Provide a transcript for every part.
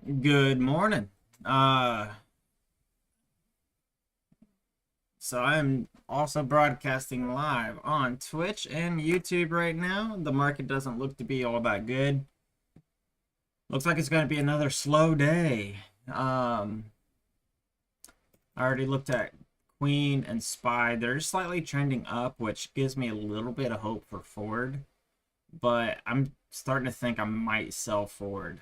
Good morning. Uh, so I'm also broadcasting live on Twitch and YouTube right now. The market doesn't look to be all that good. Looks like it's going to be another slow day. I already looked at Queen and SPY. They're slightly trending up, which gives me a little bit of hope for Ford. But I'm starting to think I might sell Ford.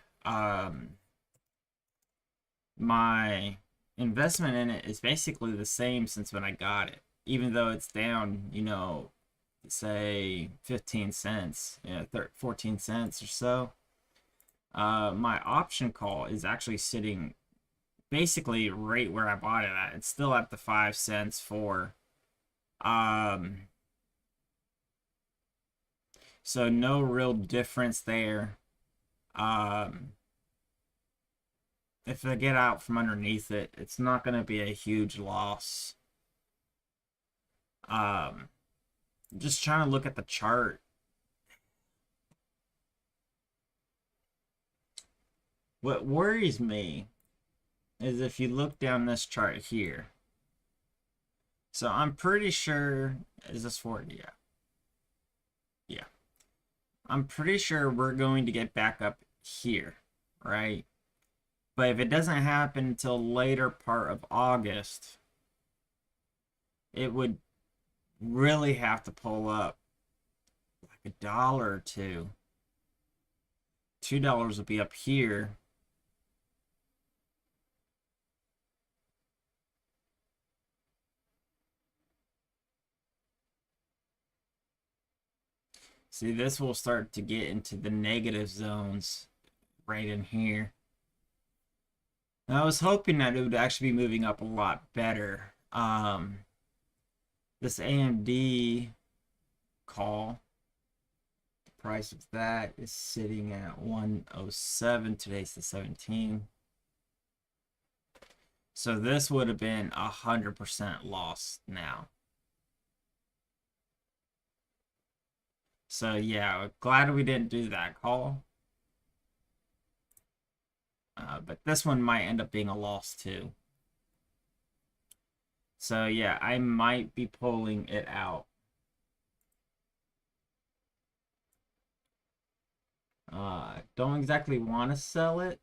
My investment in it is basically the same since when I got it, even though it's down, say 15 cents, 14 cents or so. My option call is actually sitting basically right where I bought it at. It's still at the 5 cents for, um, so no real difference there. Um, if I get out from underneath it, it's not going to be a huge loss. Um, just trying to look at the chart. What worries me is if you look down this chart here. So I'm pretty sure, is this 40? Yeah. Yeah. I'm pretty sure we're going to get back up here, right? But if it doesn't happen until later part of August, it would really have to pull up like a dollar or two. $2 would be up here. See, this will start to get into the negative zones right in here. I was hoping that it would actually be moving up a lot better. This AMD call, the price of that is sitting at 107. Today's the 17th. So this would have been 100% loss now. So yeah, glad we didn't do that call. But this one might end up being a loss too. So yeah, I might be pulling it out. Don't exactly want to sell it,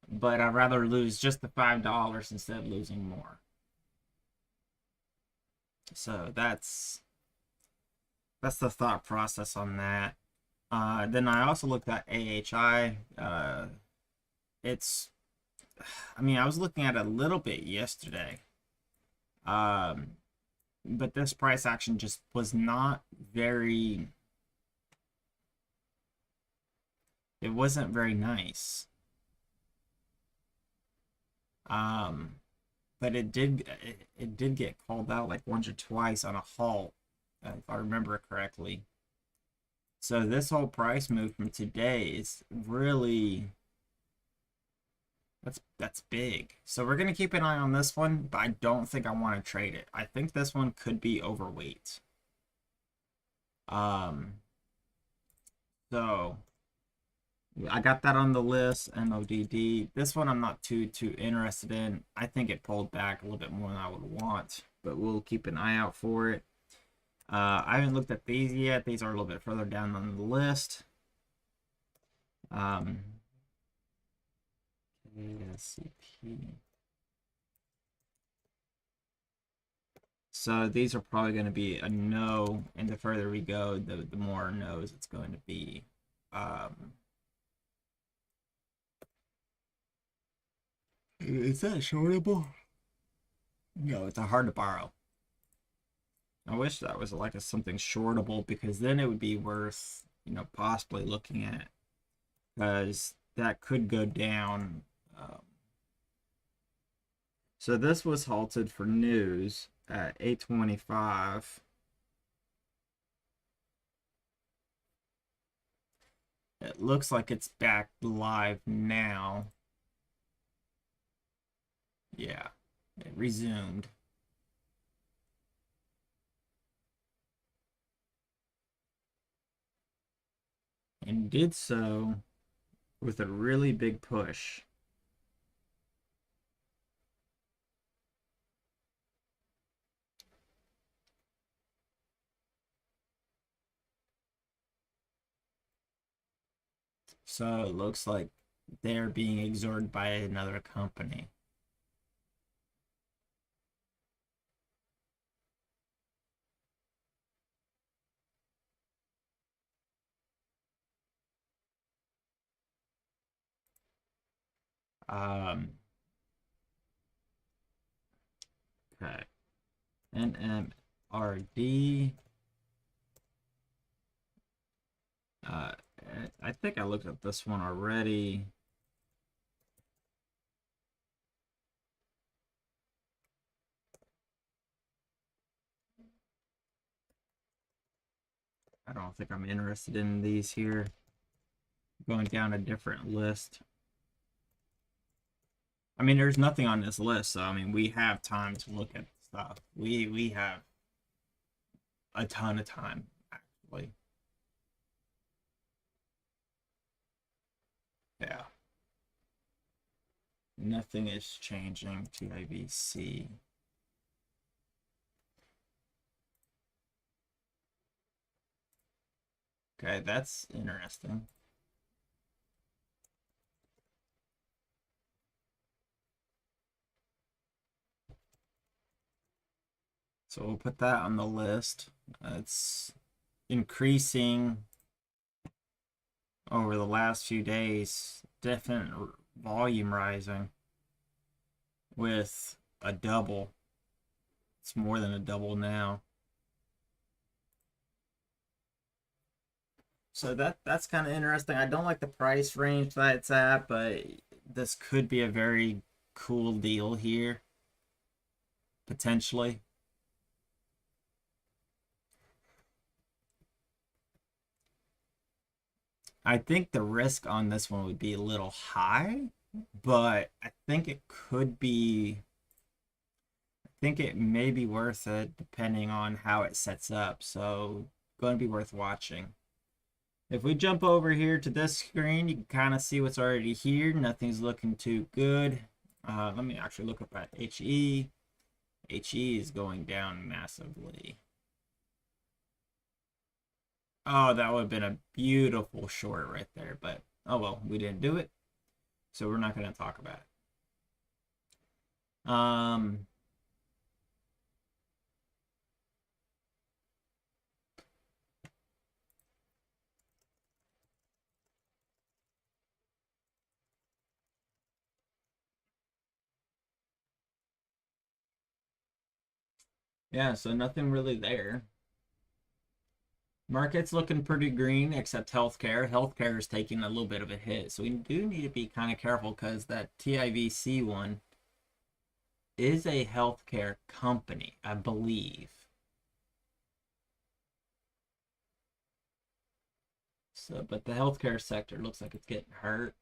but I'd rather lose just the $5 instead of losing more. So that's the thought process on that. Then I also looked at AHI. It's, I mean, I was looking at it a little bit yesterday. Um, but this price action just was not very, it wasn't very nice. Um, but it did get called out like once or twice on a halt, if I remember correctly. So this whole price move from today is really that's big. So we're gonna keep an eye on this one, but I don't think I want to trade it. I think this one could be overweight. Um, so I got that on the list. MODD. This one I'm not too interested in. I think it pulled back a little bit more than I would want, but we'll keep an eye out for it. I haven't looked at these yet. These are a little bit further down on the list. KSCP. So these are probably going to be a no, and the further we go, the more no's it's going to be. Is that shortable? No, it's a hard to borrow. I wish that was like something shortable because then it would be worth, possibly looking at because that could go down. So this was halted for news at 8:25. It looks like it's back live now. Yeah, it resumed. And did so with a really big push. So it looks like they're being absorbed by another company. Um, okay. NMRD. Uh, I think I looked at this one already. I don't think I'm interested in these here. Going down a different list. I mean, there's nothing on this list, so I mean, we have time to look at stuff. We have a ton of time, actually. Yeah. Nothing is changing. TIVC. Okay, that's interesting. So we'll put that on the list. It's increasing over the last few days. Definite volume rising with a double. It's more than a double now. So that's kind of interesting. I don't like the price range that it's at, but this could be a very cool deal here, potentially. I think the risk on this one would be a little high, but I think it could be. I think it may be worth it depending on how it sets up. So, going to be worth watching. If we jump over here to this screen, you can kind of see what's already here. Nothing's looking too good. Let me actually look up at HE. HE is going down massively. Oh, that would have been a beautiful short right there, but oh well, we didn't do it, so we're not going to talk about it. Yeah, so nothing really there. Market's looking pretty green, except healthcare. Healthcare is taking a little bit of a hit, so we do need to be kind of careful because that TIVC one is a healthcare company, I believe. So, but the healthcare sector looks like it's getting hurt.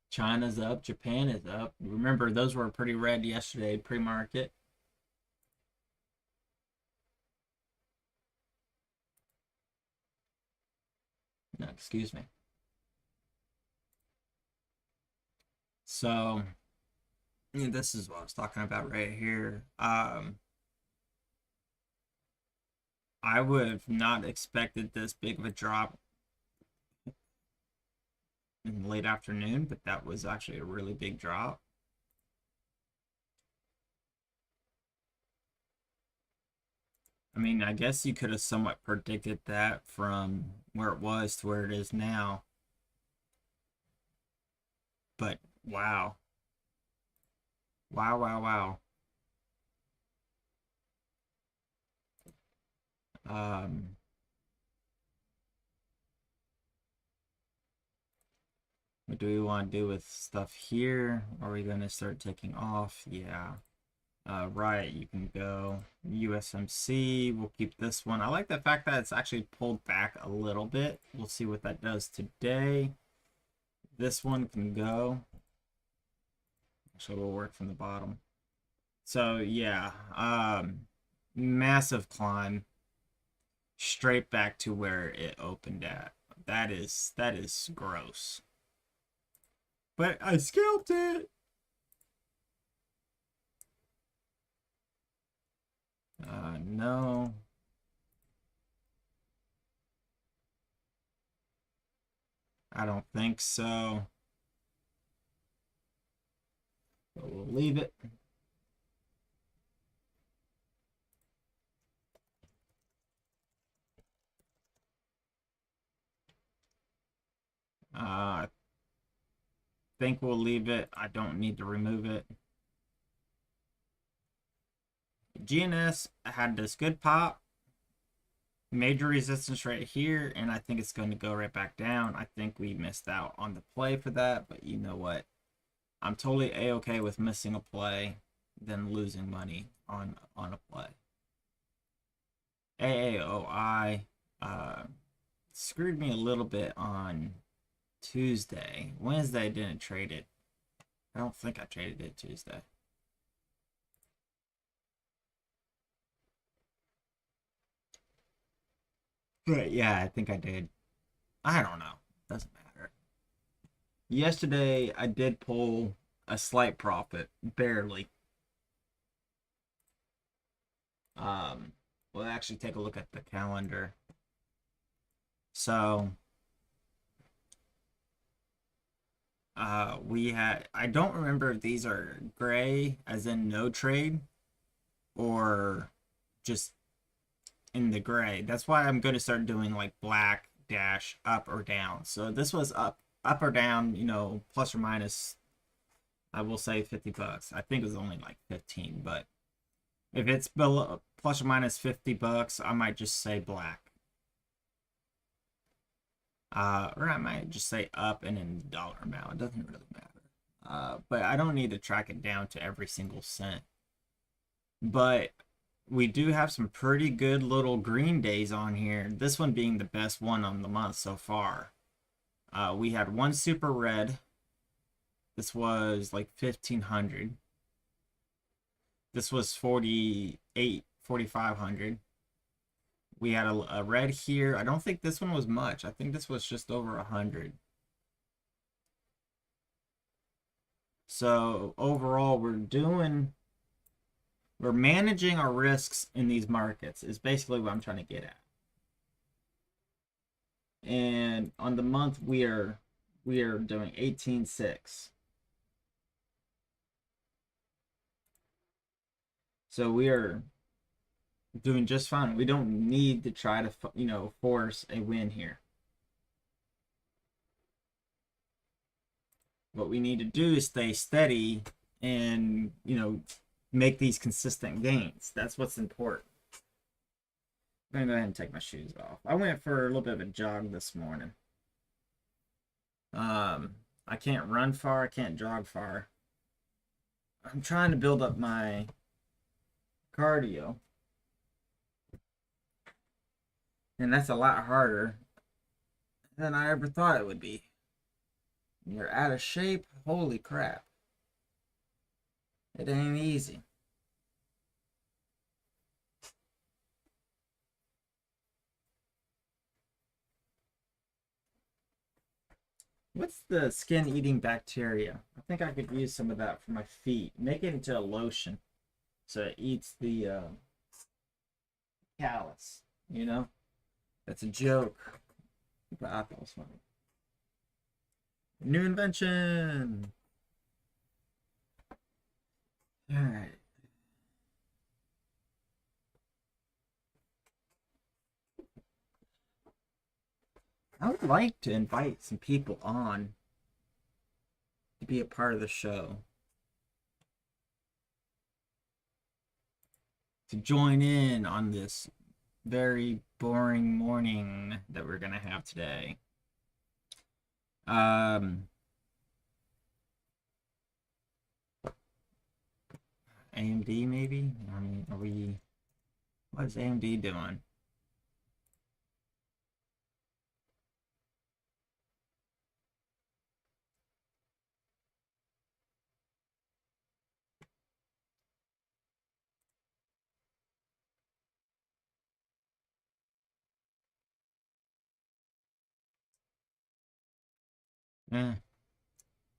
China's up, Japan is up. Remember, those were pretty red yesterday pre-market. No, excuse me. So, yeah, this is what I was talking about right here. I would have not expected this big of a drop in the late afternoon, but that was actually a really big drop. I mean, I guess you could have somewhat predicted that from where it was to where it is now. But wow. Wow, wow, wow. Um, what do we want to do with stuff here? Are we going to start taking off? Yeah. Right, you can go. USMC, we'll keep this one. I like the fact that it's actually pulled back a little bit. We'll see what that does today. This one can go. So we'll work from the bottom. So yeah, massive climb straight back to where it opened at. That is gross. But I scalped it. No. I don't think so. But we'll leave it. I think we'll leave it. I don't need to remove it. GNS had this good pop, major resistance right here, and I think it's going to go right back down. I think we missed out on the play for that, but you know what? I'm totally a-okay with missing a play than losing money on a play. AAOI screwed me a little bit on Tuesday. Wednesday I didn't trade it. I don't think I traded it Tuesday. But yeah, I think I did. I don't know. Doesn't matter. Yesterday I did pull a slight profit, barely. We'll actually take a look at the calendar. So we had, I don't remember if these are gray as in no trade or just in the gray. That's why I'm going to start doing like black dash up or down. So this was up or down, you know, plus or minus, I will say $50. I think it was only like 15, but if it's below plus or minus $50, I might just say black. Or I might just say up and in dollar amount. It doesn't really matter. But I don't need to track it down to every single cent. But we do have some pretty good little green days on here. This one being the best one on the month so far. We had one super red. This was like 1500. This was 4500. We had a red here. I don't think this one was much. I think this was just over 100. So overall, we're managing our risks in these markets is basically what I'm trying to get at. And on the month we are doing 18.6. So we are doing just fine. We don't need to try to, force a win here. What we need to do is stay steady and, make these consistent gains. That's what's important. I'm gonna go ahead and take my shoes off. I went for a little bit of a jog this morning. I can't run far, I can't jog far. I'm trying to build up my cardio. And that's a lot harder than I ever thought it would be. You're out of shape, holy crap. It ain't easy. What's the skin eating bacteria? I think I could use some of that for my feet. Make it into a lotion so it eats the callus, That's a joke. But I thought it was funny. New invention. All right. I would like to invite some people on to be a part of the show. To join in on this very boring morning that we're going to have today. AMD maybe? I mean, what is AMD doing? Eh,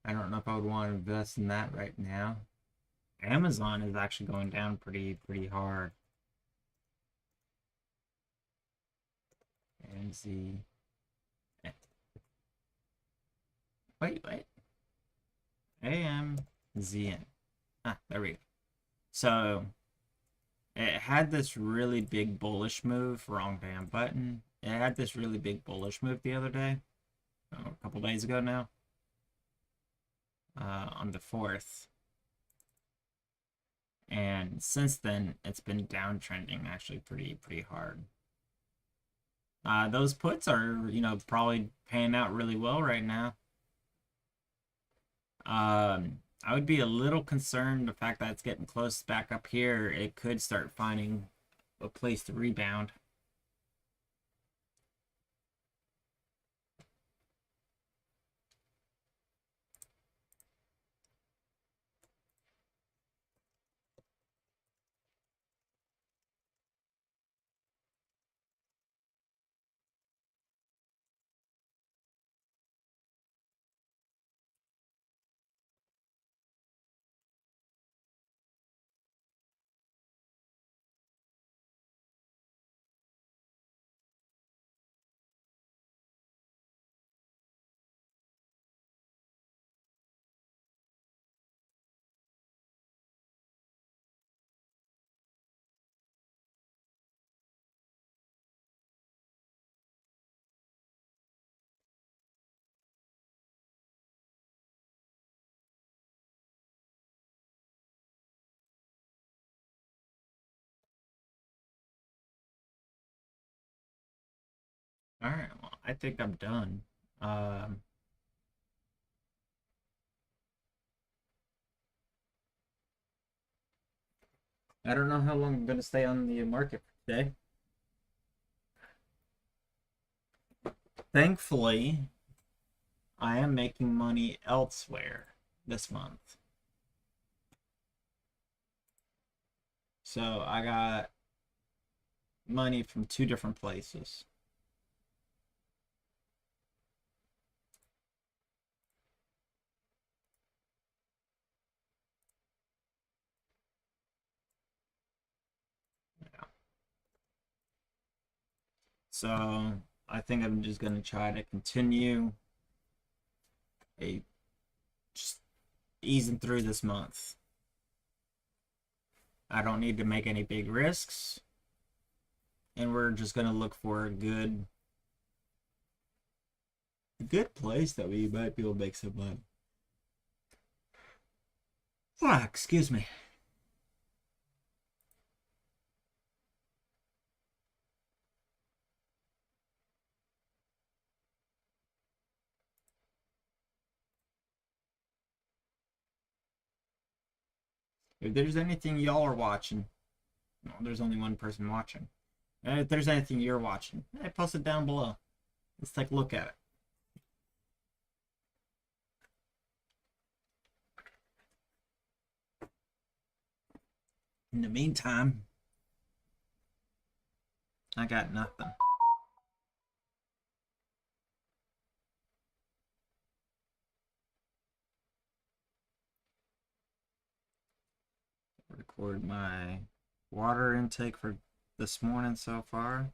I don't know if I would want to invest in that right now. Amazon is actually going down pretty hard. MZ. Wait. AMZN. Ah, there we go. So it had this really big bullish move. Wrong damn button. It had this really big bullish move the other day. A couple days ago now. On the 4th. And since then, it's been downtrending actually pretty hard. Those puts are, probably paying out really well right now. I would be a little concerned the fact that it's getting close back up here. It could start finding a place to rebound. All right, well, I think I'm done. Um, I don't know how long I'm going to stay on the market for today. Thankfully, I am making money elsewhere this month. So I got money from 2 different places. Yeah. So I think I'm just going to try to continue a just easing through this month. I don't need to make any big risks. And we're just going to look for a good place that we might be able to make some money. Ah, excuse me. If there's anything y'all are watching, no, there's only one person watching. And if there's anything you're watching, hey, post it down below. Let's take a look at it. In the meantime, I got nothing. Record my water intake for this morning so far.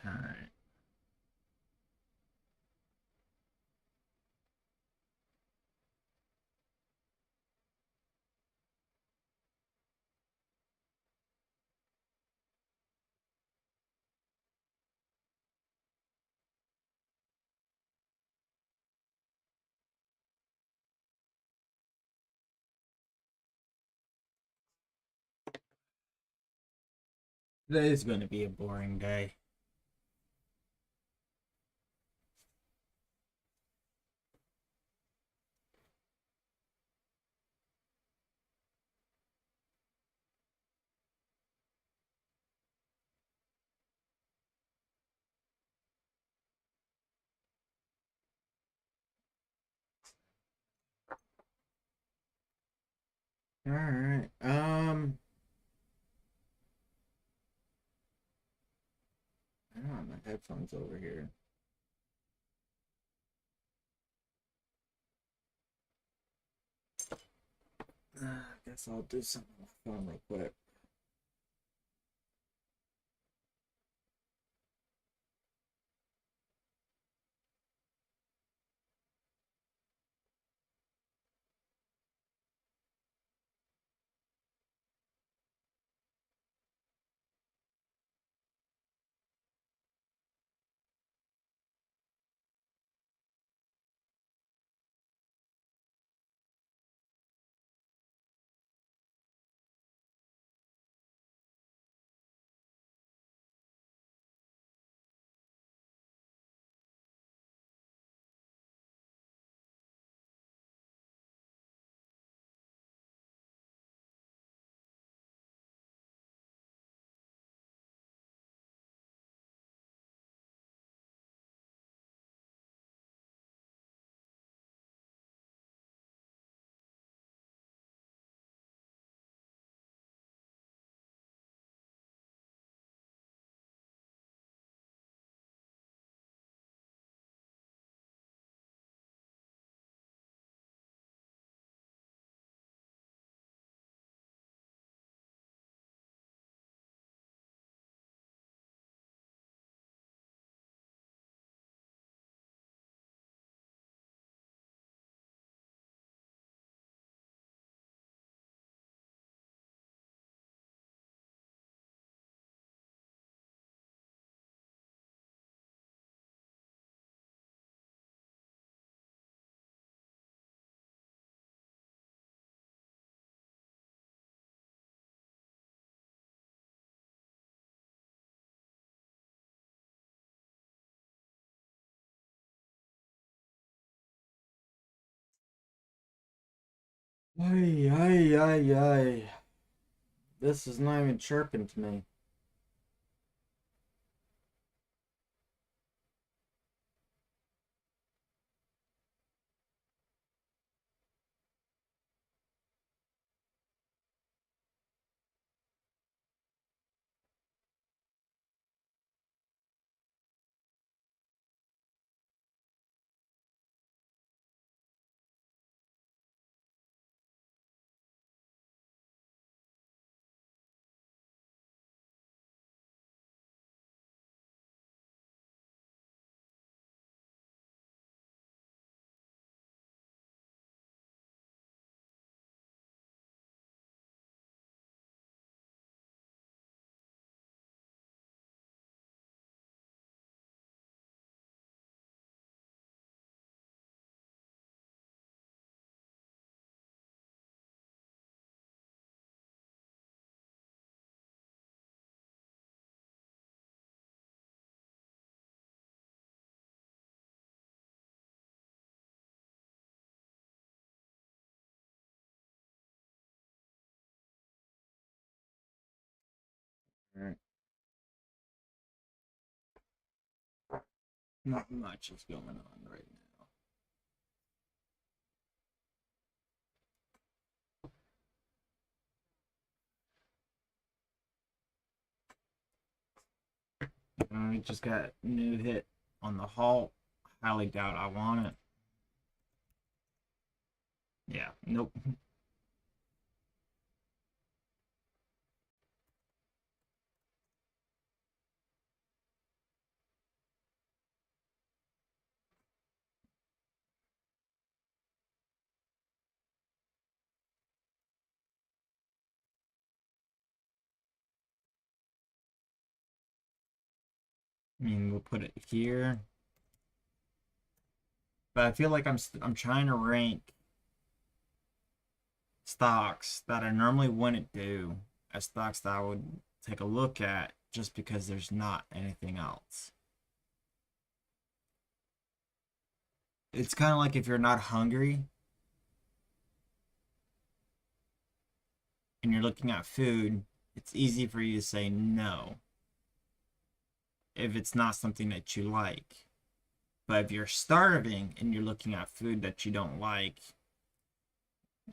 All right. Today's going to be a boring day. All right. I don't have my headphones over here. I guess I'll do something on my phone real quick. Ay, ay, ay, ay. This is not even chirping to me. All right. Not much is going on right now. We just got new hit on the halt. Highly doubt I want it. Yeah, nope. I mean, we'll put it here. But I feel like I'm trying to rank stocks that I normally wouldn't do as stocks that I would take a look at just because there's not anything else. It's kind of like if you're not hungry and you're looking at food, it's easy for you to say no if it's not something that you like. But if you're starving and you're looking at food that you don't like,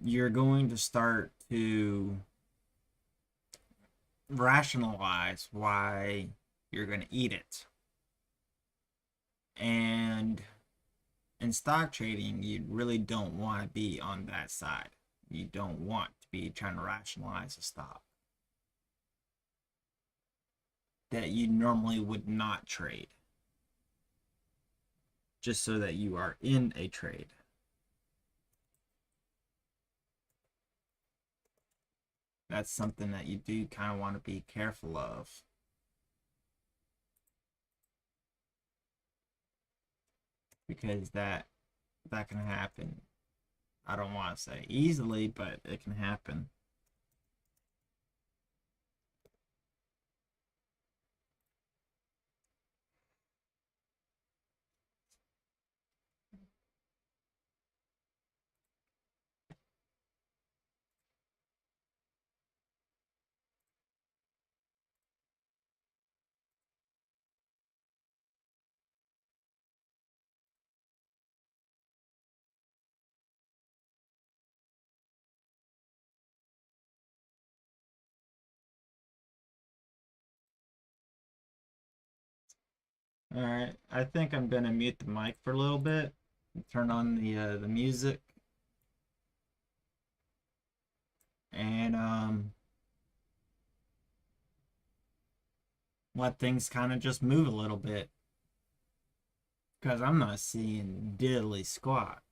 you're going to start to rationalize why you're going to eat it. And in stock trading, you really don't want to be on that side. You don't want to be trying to rationalize a stock that you normally would not trade just so that you are in a trade. That's something that you do kind of want to be careful of. Because that can happen. I don't want to say easily, but it can happen. All right, I think I'm gonna mute the mic for a little bit, turn on the music, and let things kind of just move a little bit, because I'm not seeing diddly squat.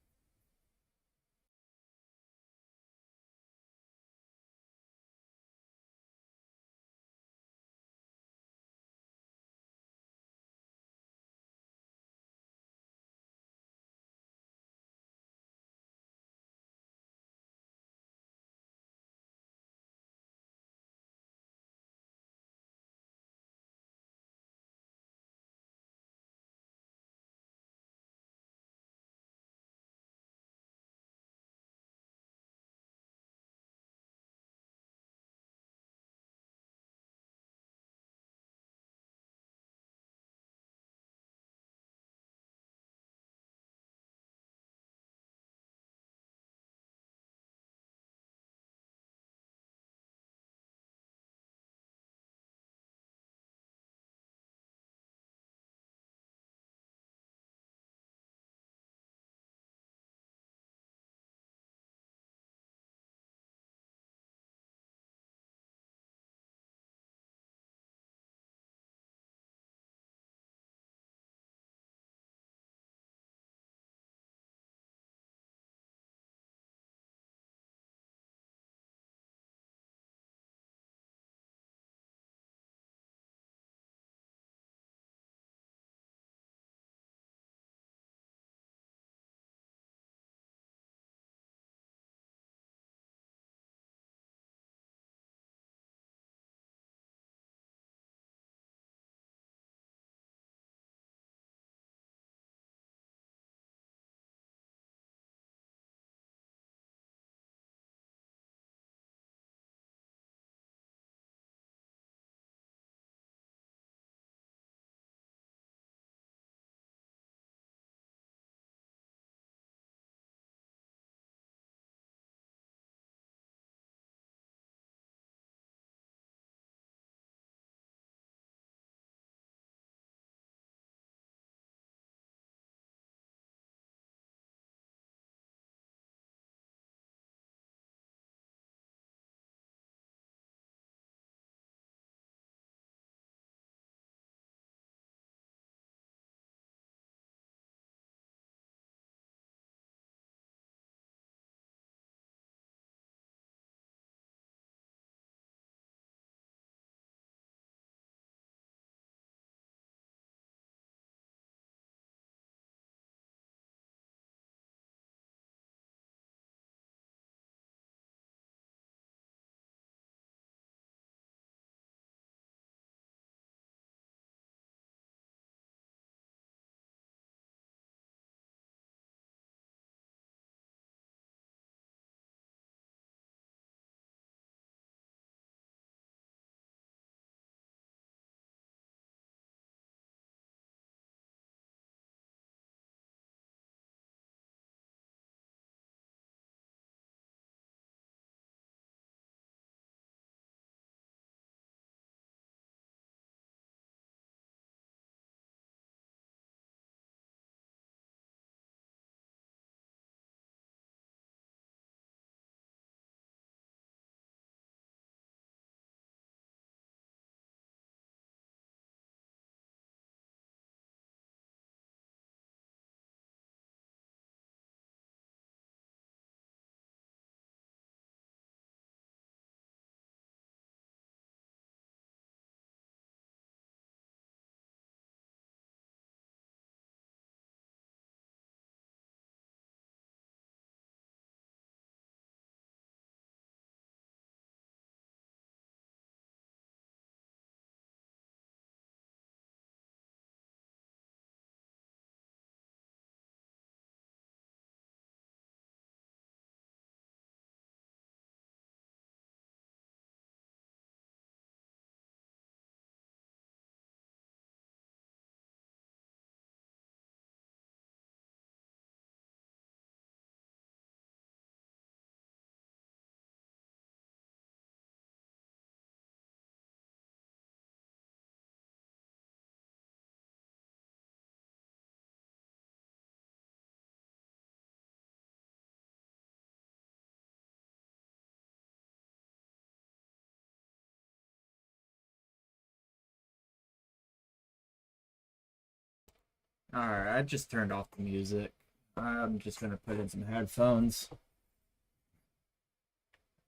Alright, I just turned off the music. I'm just gonna put in some headphones.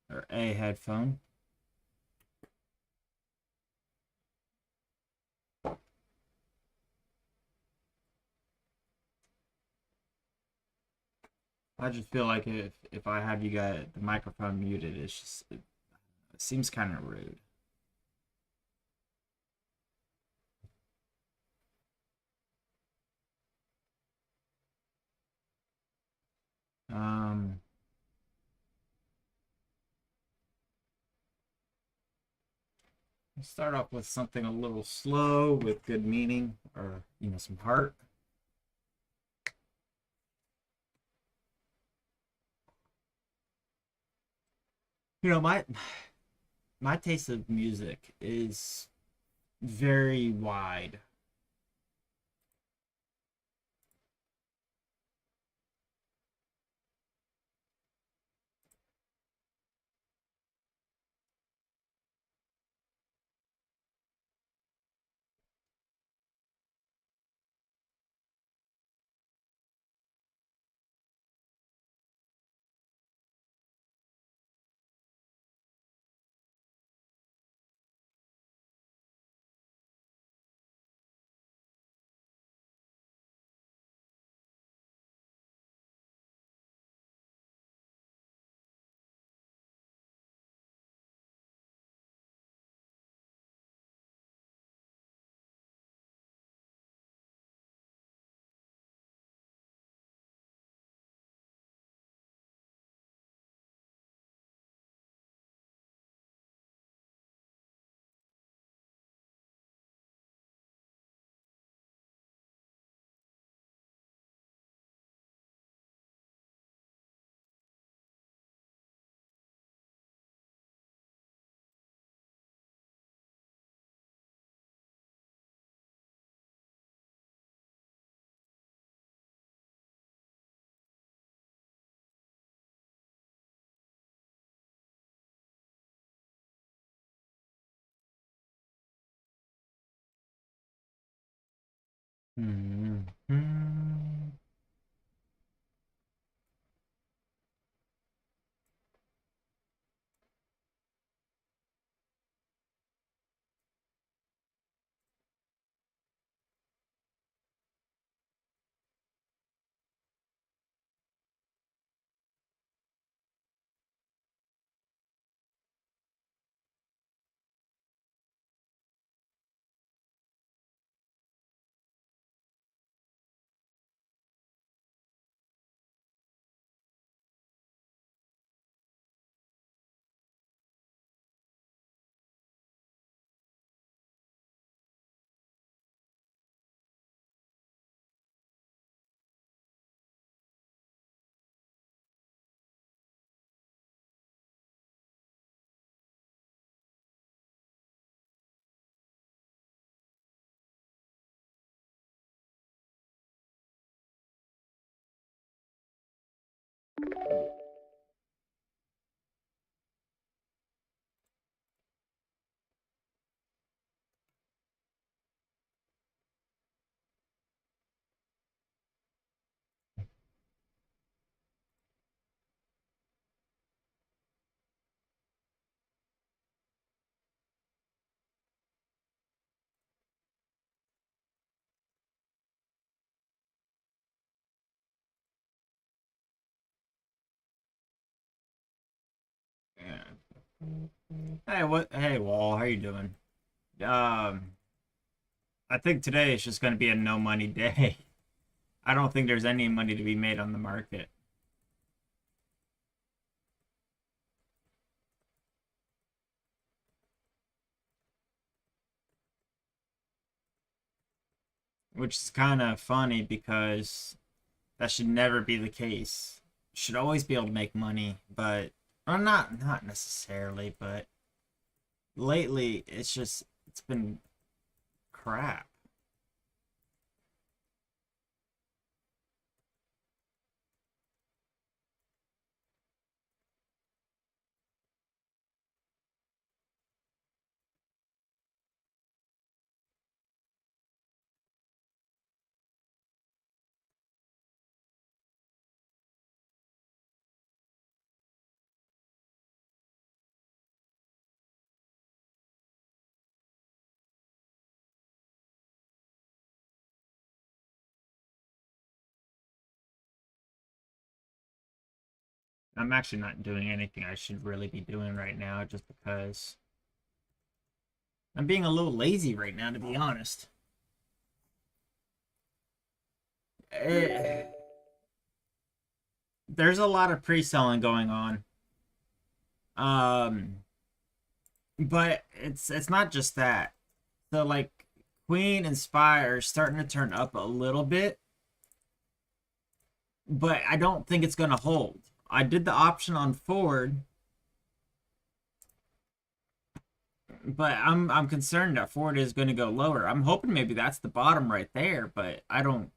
Or a headphone. I just feel like if I have you guys the microphone muted, it seems kind of rude. Um, let's start off with something a little slow with good meaning, or some heart. You know, my taste of music is very wide. Hmm. Yeah. Hey, what? Hey, Wall, how you doing? Um, I think today is just going to be a no money day. I don't think there's any money to be made on the market, which is kind of funny because that should never be the case. You should always be able to make money, but or not necessarily, but lately it's been crap. I'm actually not doing anything I should really be doing right now just because I'm being a little lazy right now, to be honest. Eh, there's a lot of pre-selling going on. Um, but it's not just that. So like Queen and Spy are starting to turn up a little bit, but I don't think it's gonna hold. I did the option on Ford, but I'm concerned that Ford is going to go lower. I'm hoping maybe that's the bottom right there, but I don't.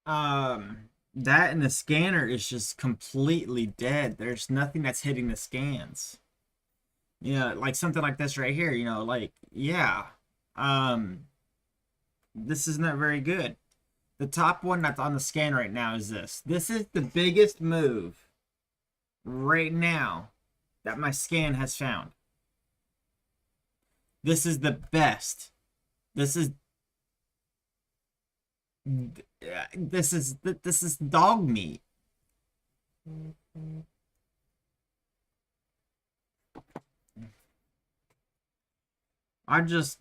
That and the scanner is just completely dead. There's nothing that's hitting the scans. Like something like this right here. Like yeah, um, this is not very good. The top one that's on the scan right now is this. This is the biggest move right now that my scan has found. This is the best. This is this is dog meat. I just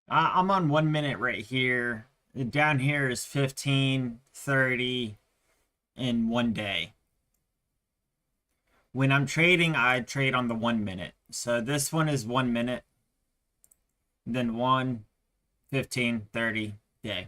I'm on 1 minute right here. Down here is 15, 30 in 1 day. When I'm trading, I trade on the 1 minute. So this one is 1 minute, then 1, 15, 30 day.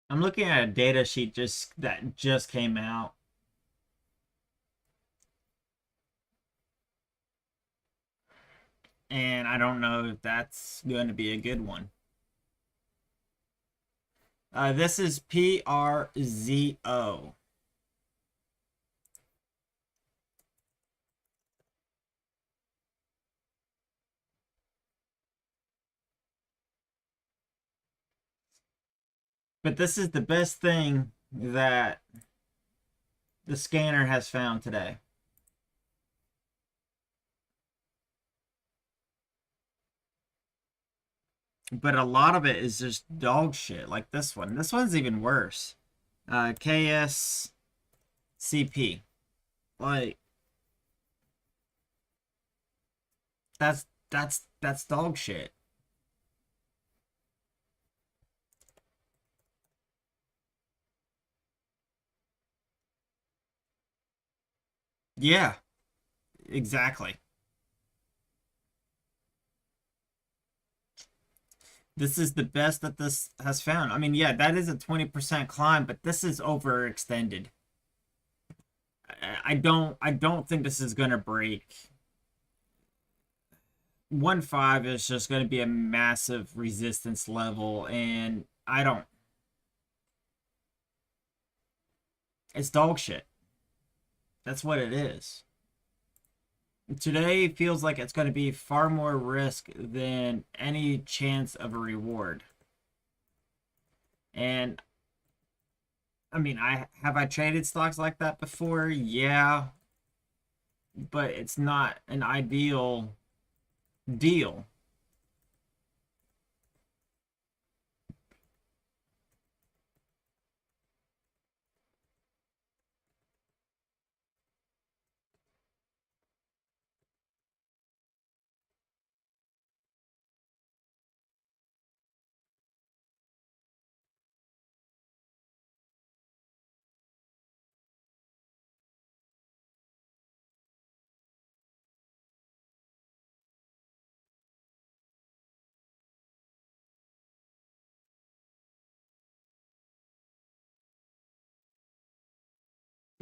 I'm looking at a data sheet that just came out, and I don't know if that's going to be a good one. This is PRZO. But this is the best thing that the scanner has found today. But a lot of it is just dog shit, like this one. This one's even worse. KSCP. Like that's dog shit. Yeah, exactly. This is the best that this has found. I mean, yeah, that is a 20% climb, but this is overextended. I don't think this is gonna break. 1.5 is just gonna be a massive resistance level, and I don't. It's dog shit. That's what it is. Today feels like it's going to be far more risk than any chance of a reward. And I mean, I traded stocks like that before? Yeah, but it's not an ideal deal.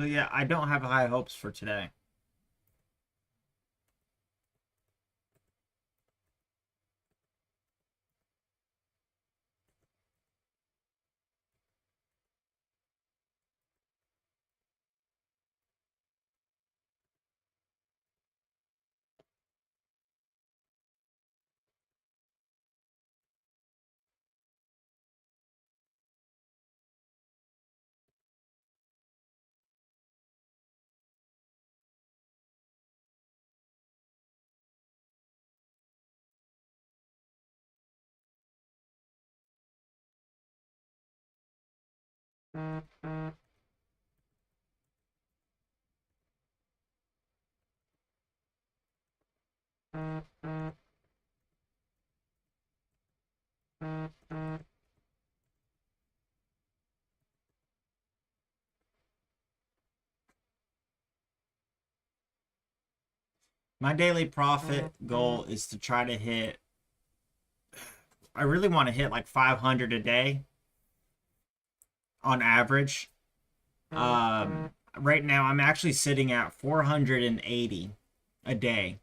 So yeah, I don't have high hopes for today. My daily profit goal is to try to hit, I really want to hit like 500 a day on average. Right now I'm actually sitting at 480 a day.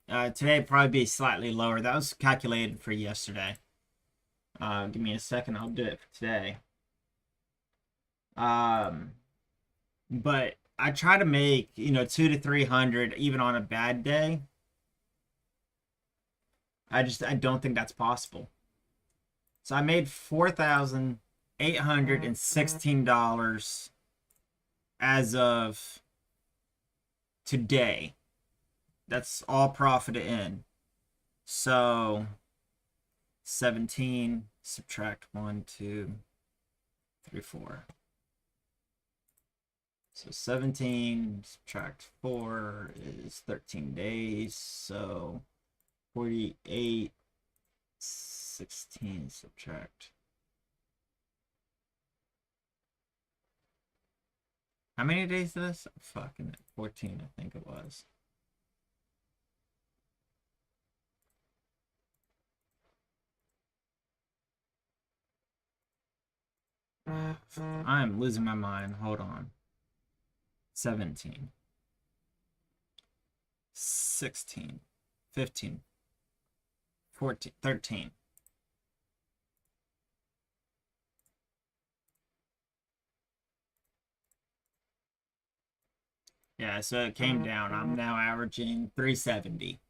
Today probably be slightly lower. That was calculated for yesterday. Give me a second. I'll do it for today. Um, but I try to make, 2 to 300 even on a bad day. I don't think that's possible. So I made $4,816 as of today. That's all profited in. So 17 subtract 1, 2, 3, 4. So 17 subtract 4 is 13 days. So 48, 16 subtract. How many days is this? Fucking 14, I think it was. I'm losing my mind. Hold on. 17, 16, 15, 14, 13. Yeah, so it came down. I'm now averaging 370.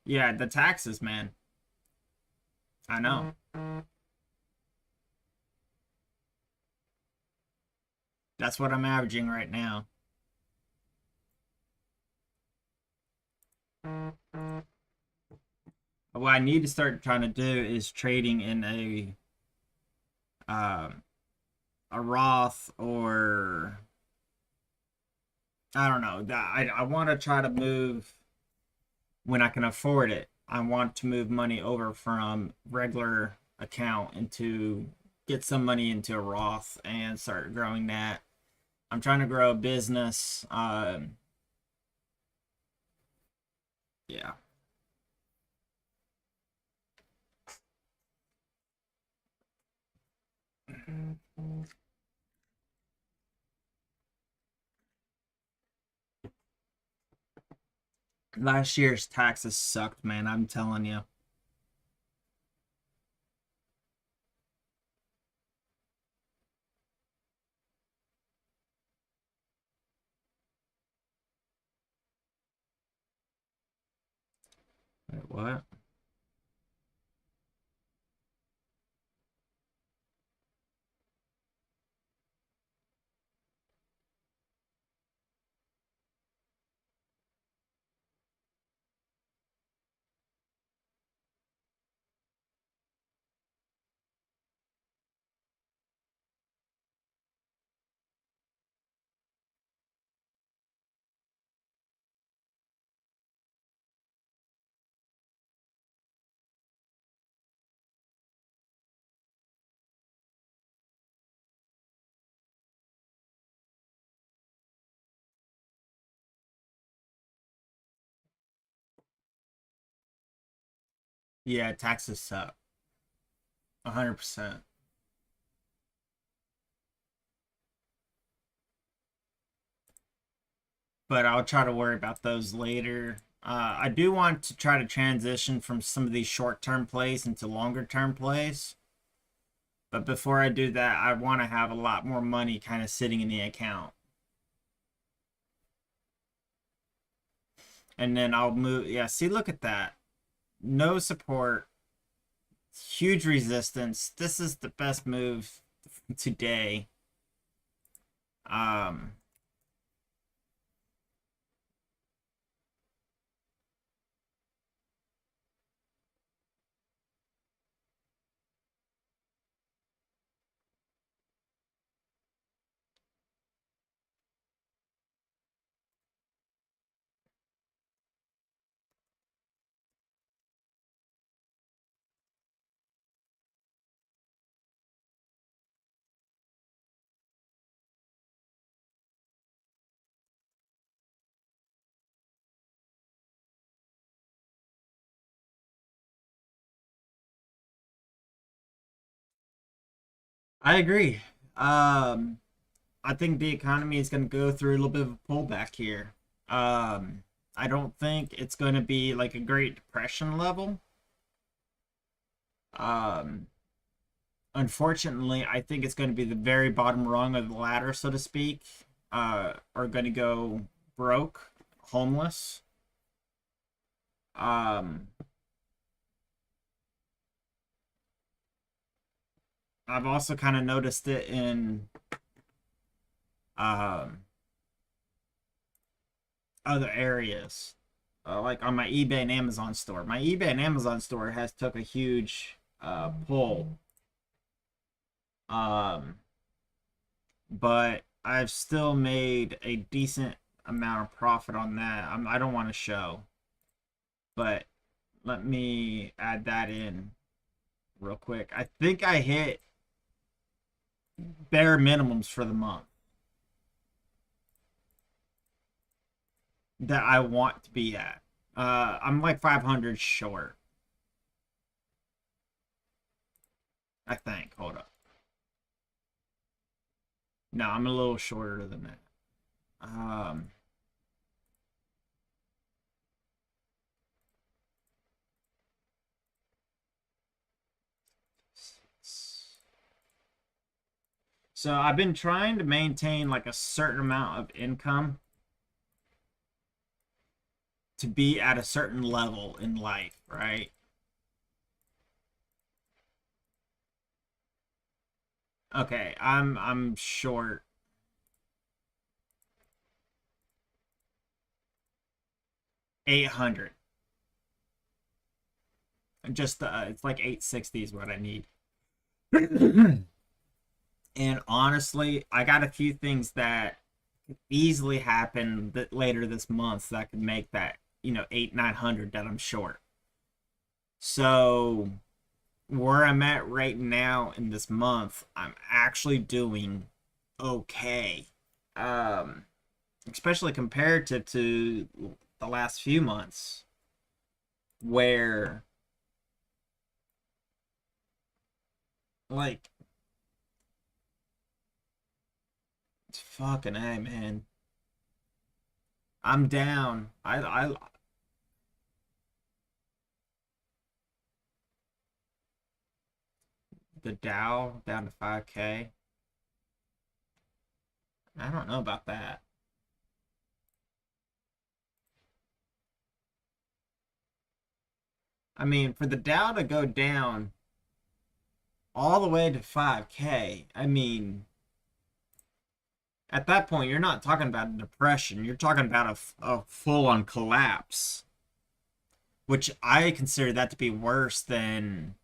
Yeah, the taxes, man. I know. That's what I'm averaging right now. What I need to start trying to do is trading in um a Roth, or I don't know. I want to try to move when I can afford it. I want to move money over from regular account into get some money into a Roth and start growing that. I'm trying to grow a business. Yeah. Last year's taxes sucked, man. I'm telling you. Wait, what? Yeah, taxes suck. 100%. but I'll try to worry about those later. I do want to try to transition from some of these short-term plays into longer-term plays. But before I do that, I want to have a lot more money kind of sitting in the account. And then I'll move. Yeah, see, look at that. No support, huge resistance. This is the best move today. Um, I agree. Um, I think the economy is going to go through a little bit of a pullback here. Um, I don't think it's going to be like a Great Depression level. Um, Unfortunately, I think it's going to be the very bottom rung of the ladder, so to speak. Are going to go broke, homeless. Um, I've also kind of noticed it in um, other areas, like on my eBay and Amazon store. My eBay and Amazon store has took a huge pull, um, but I've still made a decent amount of profit on that. I don't want to show, but let me add that in real quick. I think I hit bare minimums for the month that I want to be at. I'm like 500 short, I think. Hold up. No, I'm a little shorter than that. Um, so I've been trying to maintain like a certain amount of income to be at a certain level in life, right? Okay, I'm short 800. Just it's like 860 is what I need. And honestly, I got a few things that could easily happen that later this month that could make that, 8 900 that I'm short. So where I'm at right now in this month, I'm actually doing okay. Um, Especially comparative to the last few months where like it's fucking hey man. I'm down. I the Dow down to 5K. I don't know about that. I mean, for the Dow to go down all the way to 5K, I mean, at that point, you're not talking about a depression. You're talking about a full on collapse, which I consider that to be worse than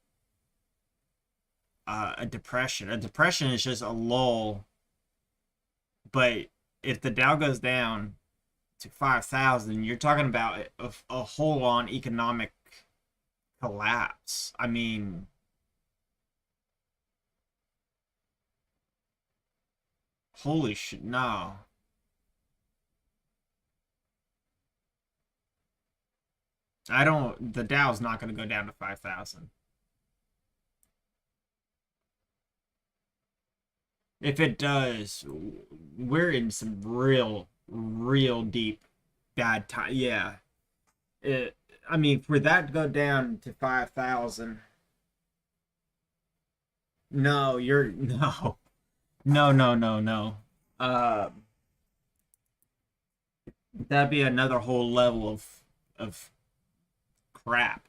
a depression. A depression is just a lull, but if the Dow goes down to 5,000, you're talking about a whole on economic collapse. I mean, holy shit, no. I don't. The Dow's not going to go down to 5,000. If it does, we're in some real, real deep bad time. Yeah. It, I mean, for that to go down to 5,000, no, you're no, no. Uh, that'd be another whole level of crap.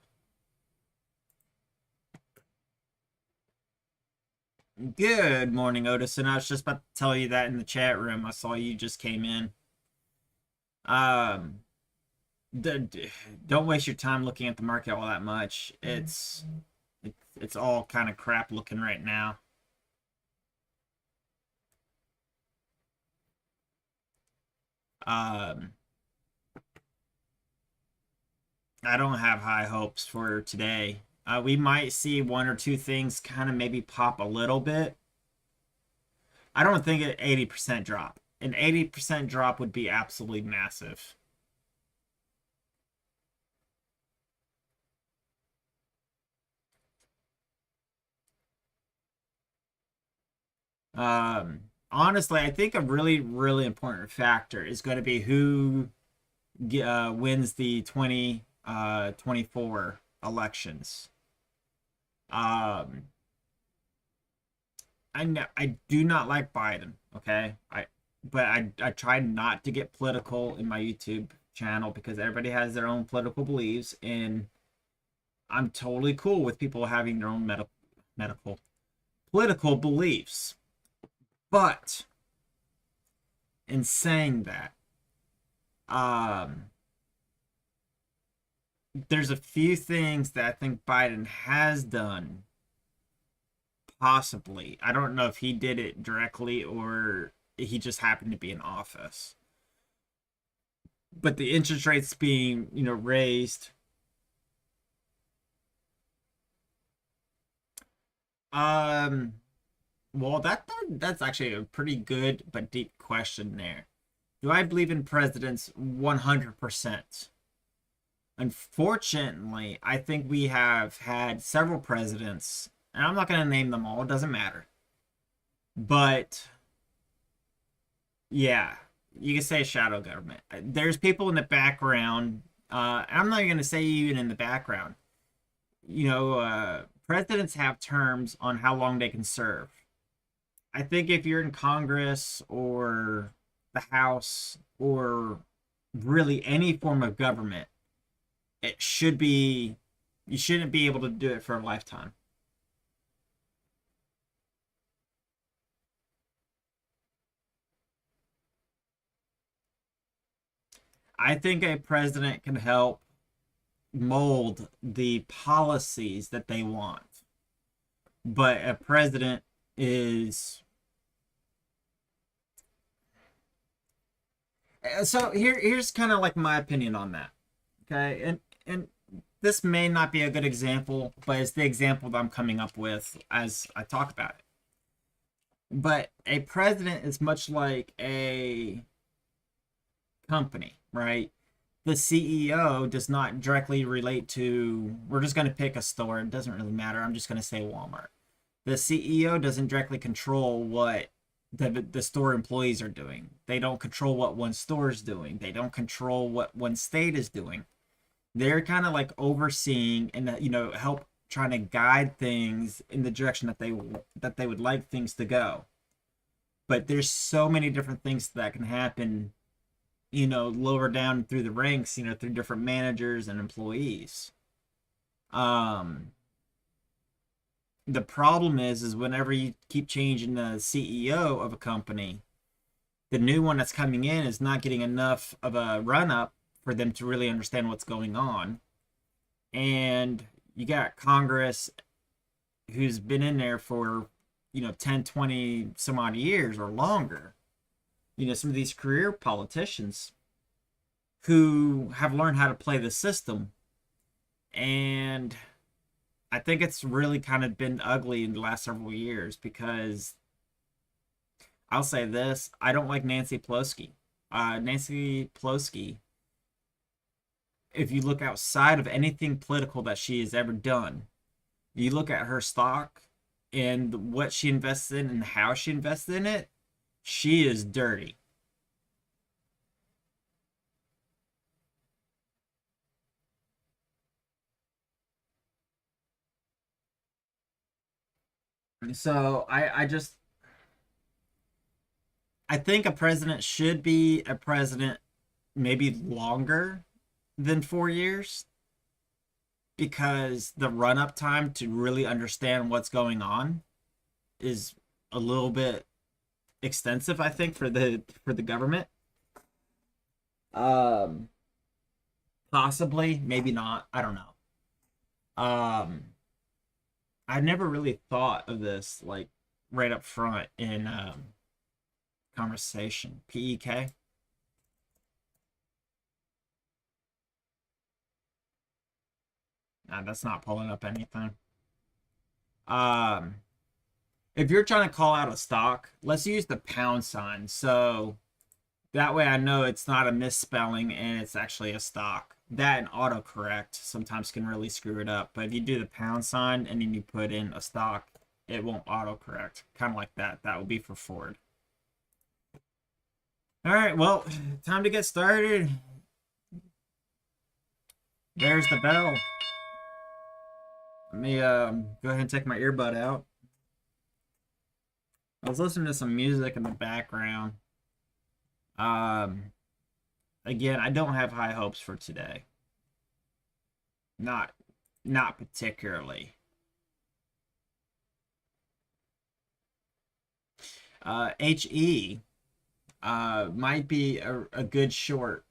Good morning, Otis. And I was just about to tell you that in the chat room. I saw you just came in. Um, don't waste your time looking at the market all that much. It's all kind of crap looking right now. Um, I don't have high hopes for today. We might see one or two things kind of maybe pop a little bit. I don't think an 80% drop. An 80% drop would be absolutely massive. Honestly, I think a really, really important factor is going to be who wins the 2024 elections. I do not like Biden. Okay, but I try not to get political in my YouTube channel because everybody has their own political beliefs, and I'm totally cool with people having their own medical political beliefs. But in saying that, um, there's a few things that I think Biden has done. Possibly, I don't know if he did it directly or he just happened to be in office. But the interest rates being, raised. Um, well, that's actually a pretty good but deep question there. Do I believe in presidents 100%? Unfortunately, I think we have had several presidents, and I'm not going to name them all, it doesn't matter. But yeah, you can say shadow government. There's people in the background. I'm not going to say even in the background. Presidents have terms on how long they can serve. I think if you're in Congress or the House or really any form of government, it should be you shouldn't be able to do it for a lifetime. I think a president can help mold the policies that they want. But a president is so here's kind of like my opinion on that. Okay? And this may not be a good example, but it's the example that I'm coming up with as I talk about it. But a president is much like a company, right? The CEO does not directly relate to, we're just going to pick a store. It doesn't really matter. I'm just going to say Walmart. The CEO doesn't directly control what the store employees are doing. They don't control what one store is doing. They don't control what one state is doing. They're kind of like overseeing and help trying to guide things in the direction that they would like things to go. But there's so many different things that can happen, lower down through the ranks, through different managers and employees. Um, the problem is whenever you keep changing the CEO of a company, the new one that's coming in is not getting enough of a run up for them to really understand what's going on. And you got Congress who's been in there for 10, 20 some odd years or longer. Some of these career politicians who have learned how to play the system. And I think it's really kind of been ugly in the last several years because I'll say this, I don't like Nancy Pelosi. Nancy Pelosi, if you look outside of anything political that she has ever done, you look at her stock and what she invests in and how she invests in it, she is dirty. So I think a president should be a president maybe longer than 4 years because the run up time to really understand what's going on is a little bit extensive, I think, for the government. Um, Possibly, maybe not. I don't know. Um, I never really thought of this like right up front in conversation. PEK. Nah, that's not pulling up anything. Um, if you're trying to call out a stock, let's use the pound sign. So that way I know it's not a misspelling and it's actually a stock. That and autocorrect sometimes can really screw it up. But if you do the pound sign and then you put in a stock, it won't autocorrect. Kind of like that. That will be for Ford. All right, well, time to get started. There's the bell. Let me go ahead and take my earbud out. I was listening to some music in the background. Um, Again, I don't have high hopes for today. Not not particularly. HE might be a good short.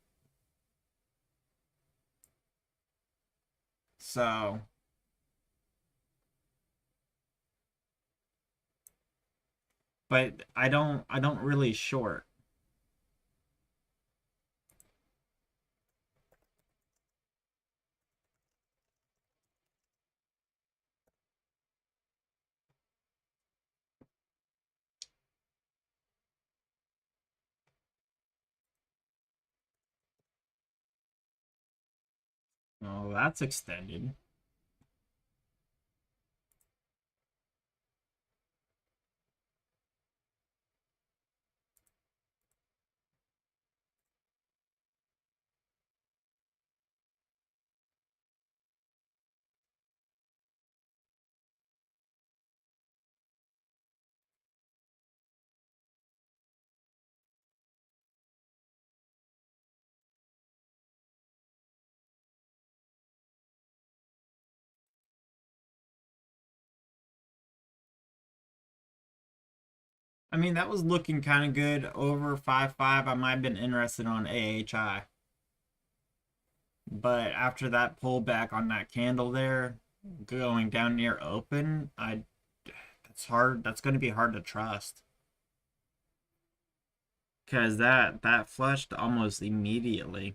So, but I don't really short. Oh, that's extended. I mean, that was looking kind of good over 5.5. I might have been interested on AHI. But after that pullback on that candle there, going down near open, I that's hard. That's going to be hard to trust because that flushed almost immediately.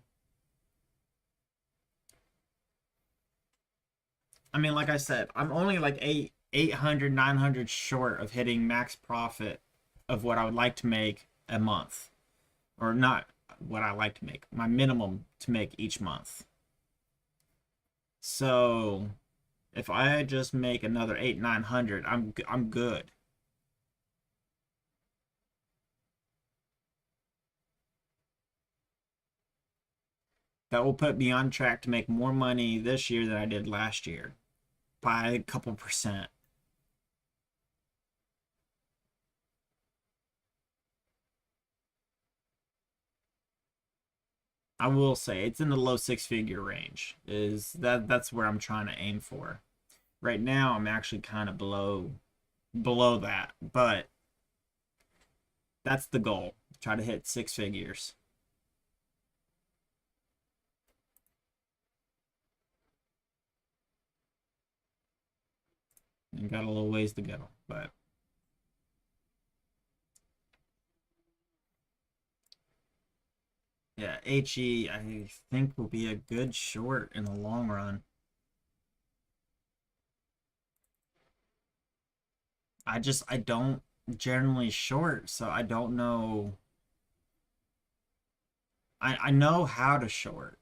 I mean, like I said, I'm only like 800 900 short of hitting max profit of what I would like to make a month, or not what I like to make, my minimum to make each month. So if I just make another 8 900, I'm good. That will put me on track to make more money this year than I did last year by a couple percent. I will say it's in the low six-figure range. Is that's where I'm trying to aim for. Right now I'm actually kind of below that, but that's the goal. Try to hit six figures. And got a little ways to go, but yeah, HE I think will be a good short in the long run. I don't generally short, so I don't know. I know how to short.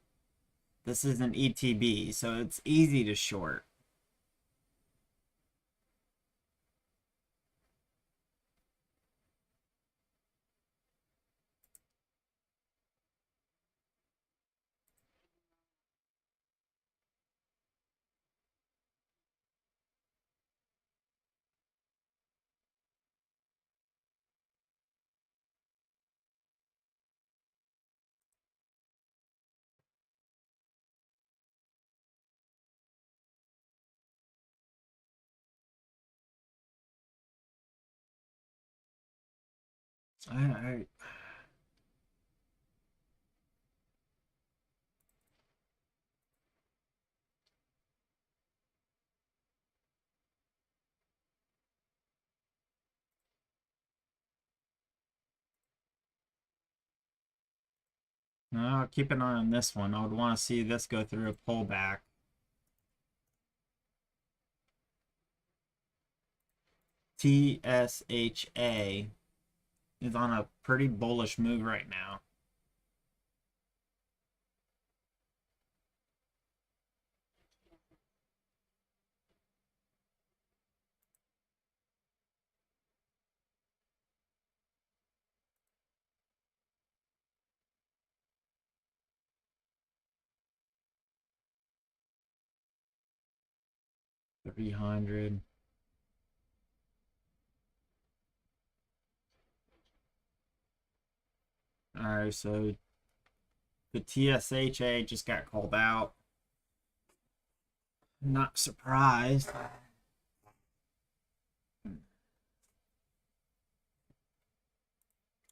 This is an ETB, so it's easy to short. I no, keep an eye on this one. I would want to see this go through a pullback. TSHA is on a pretty bullish move right now. $300. All right, so the TSHA just got called out. Not surprised.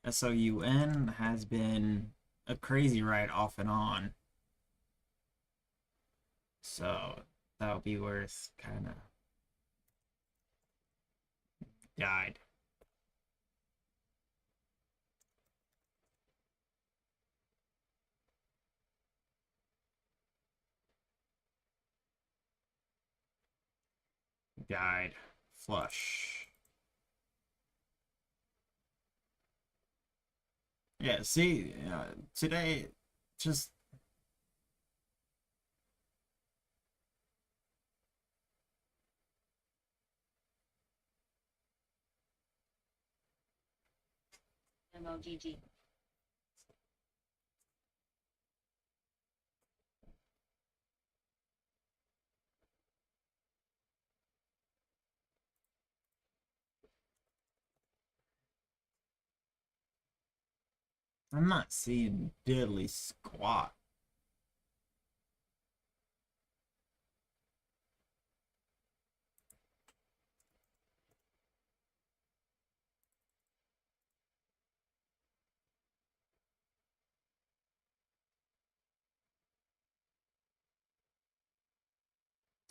SOUN has been a crazy ride off and on. So that'll be worth kind of died. Died. Flush. Yeah, see, today, just MOGG. I'm not seeing diddly squat.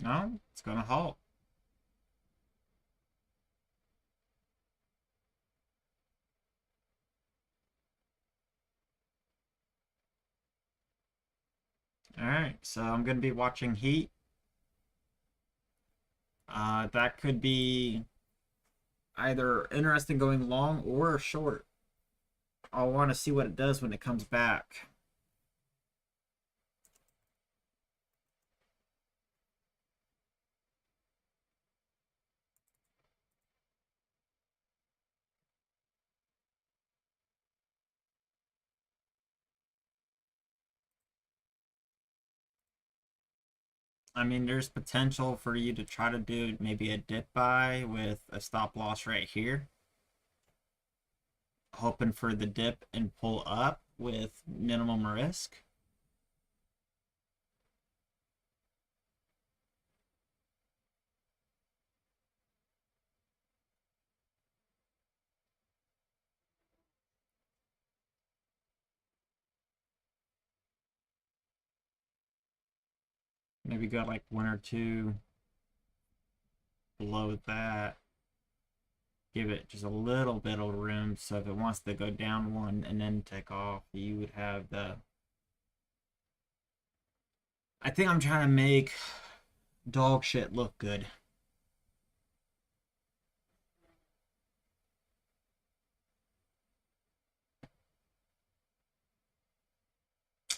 No, it's gonna halt. All right, so I'm gonna be watching Heat. That could be either interesting going long or short. I'll want to see what it does when it comes back. I mean, there's potential for you to try to do maybe a dip buy with a stop loss right here. Hoping for the dip and pull up with minimum risk. Maybe got like one or two below that. Give it just a little bit of room so if it wants to go down one and then take off, you would have the. I think I'm trying to make dog shit look good.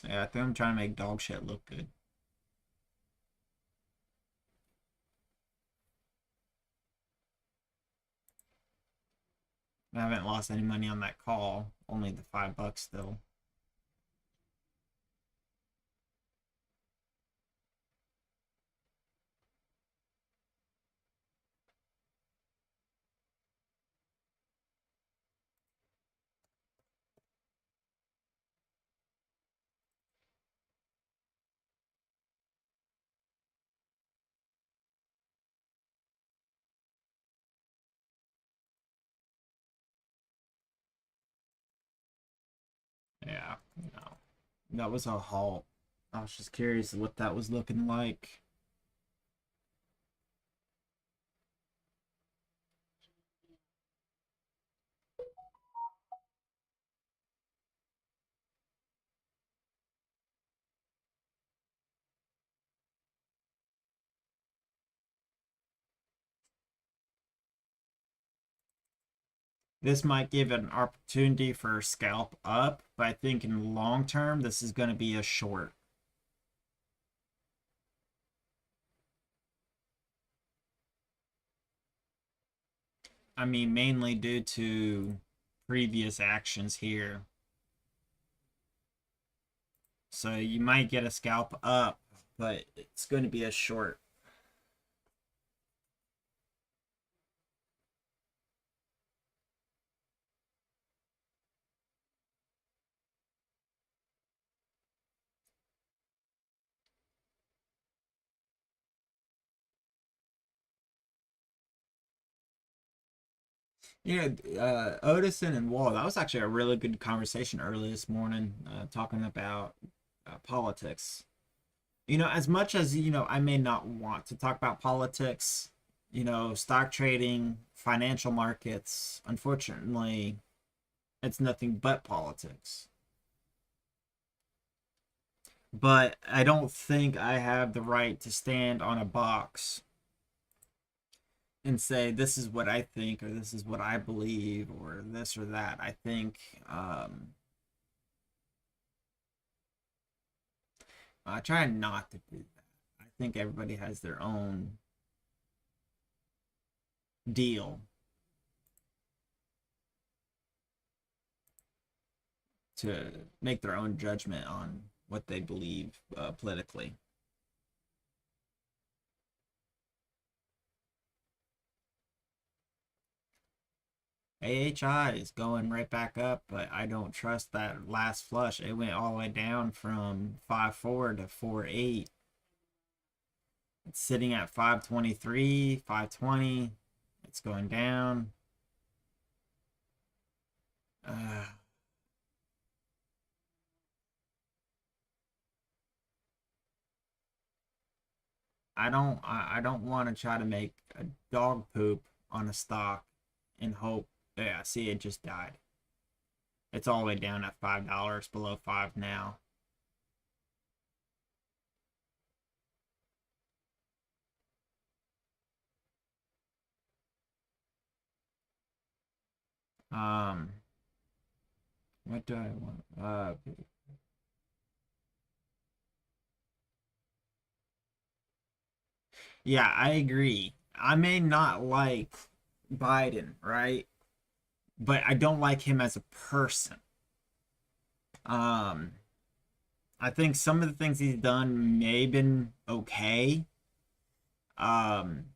Yeah, I think I'm trying to make dog shit look good. I haven't lost any money on that call, only the $5 still. no. That was a halt. I was just curious what that was looking like. This might give it an opportunity for a scalp up, but I think in the long term, this is going to be a short. I mean, mainly due to previous actions here. So you might get a scalp up, but it's going to be a short. Odison and Wall, that was actually a really good conversation early this morning, talking about politics. As much as, I may not want to talk about politics, stock trading, financial markets, unfortunately, it's nothing but politics. But I don't think I have the right to stand on a box and say this is what I think or this is what I believe or this or that. I think I try not to do that. I think everybody has their own deal to make their own judgment on what they believe politically. AHI is going right back up, but I don't trust that last flush. It went all the way down from 5.4 to 4.8. It's sitting at 523, 520. It's going down. Uh, I don't want to try to make a dog poop on a stock and hope. Yeah, see, it just died. It's all the way down at $5, below 5 now. Um, what do I want? Yeah, I agree. I may not like Biden, right? But I don't like him as a person. Um, I think some of the things he's done may have been okay. Um,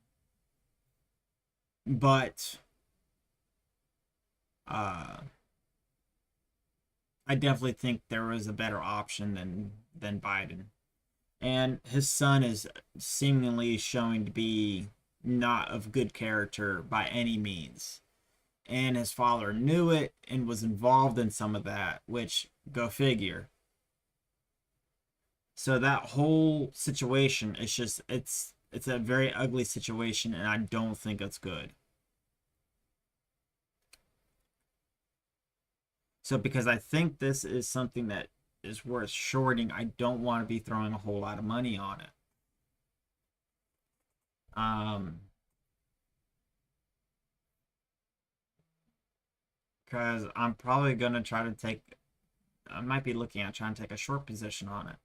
but uh, I definitely think there was a better option than Biden. And his son is seemingly showing to be not of good character by any means. And his father knew it and was involved in some of that, which go figure. So that whole situation is just it's a very ugly situation and I don't think it's good. So because I think this is something that is worth shorting, I don't want to be throwing a whole lot of money on it. Um because I'm probably gonna try to take I might be looking at trying to take a short position on it.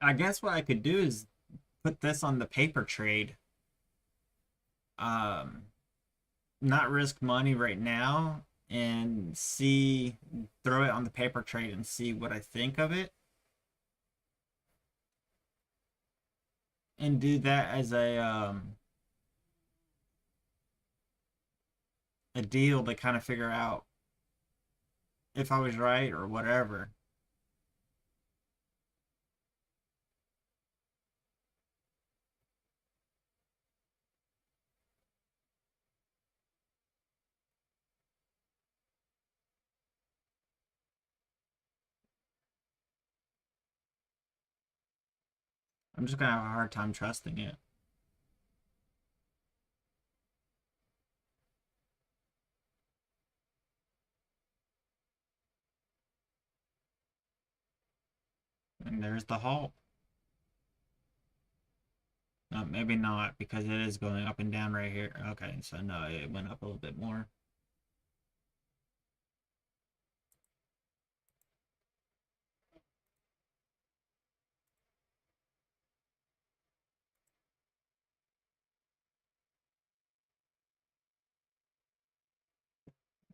I guess what I could do is put this on the paper trade. Um, not risk money right now and see throw it on the paper trade and see what I think of it. and do that as a deal to kind of figure out if I was right or whatever. I'm just gonna have a hard time trusting it. And there's the halt. No, maybe not because it is going up and down right here. Okay, so no, it went up a little bit more.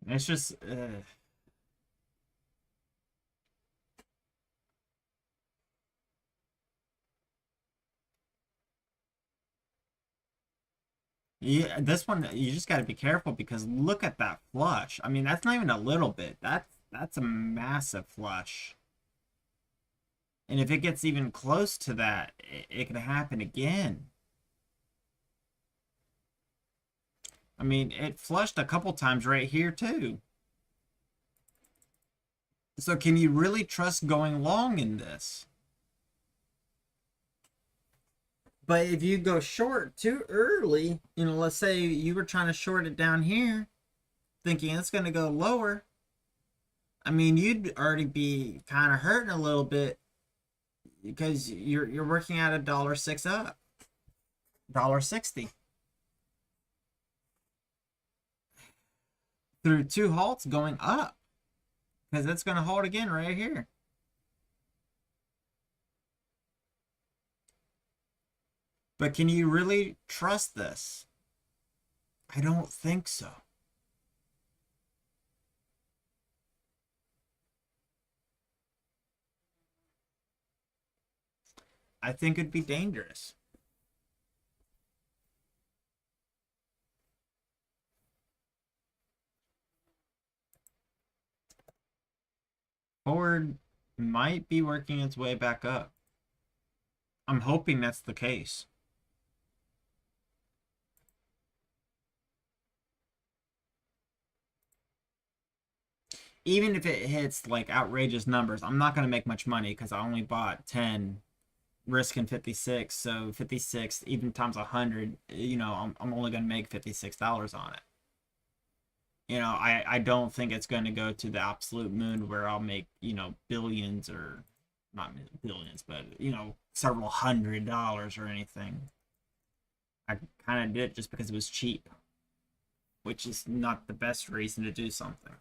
It's just, yeah, this one you just got to be careful because look at that flush. I mean, that's not even a little bit. That's a massive flush. And if it gets even close to that, it could happen again. I mean, it flushed a couple times right here too. So can you really trust going long in this? But if you go short too early, let's say you were trying to short it down here, thinking it's going to go lower. I mean, you'd already be kind of hurting a little bit because you're working at $1.06 up, $1.60 through two halts going up because it's going to hold again right here. But can you really trust this? I don't think so. I think it'd be dangerous. Forward might be working its way back up. I'm hoping that's the case. Even if it hits like outrageous numbers, I'm not going to make much money because I only bought 10, risking 56. So 56 even times 100, I'm only going to make $56 on it. I don't think it's going to go to the absolute moon where I'll make, billions or not billions, but, several $100 or anything. I kind of did it just because it was cheap, which is not the best reason to do something.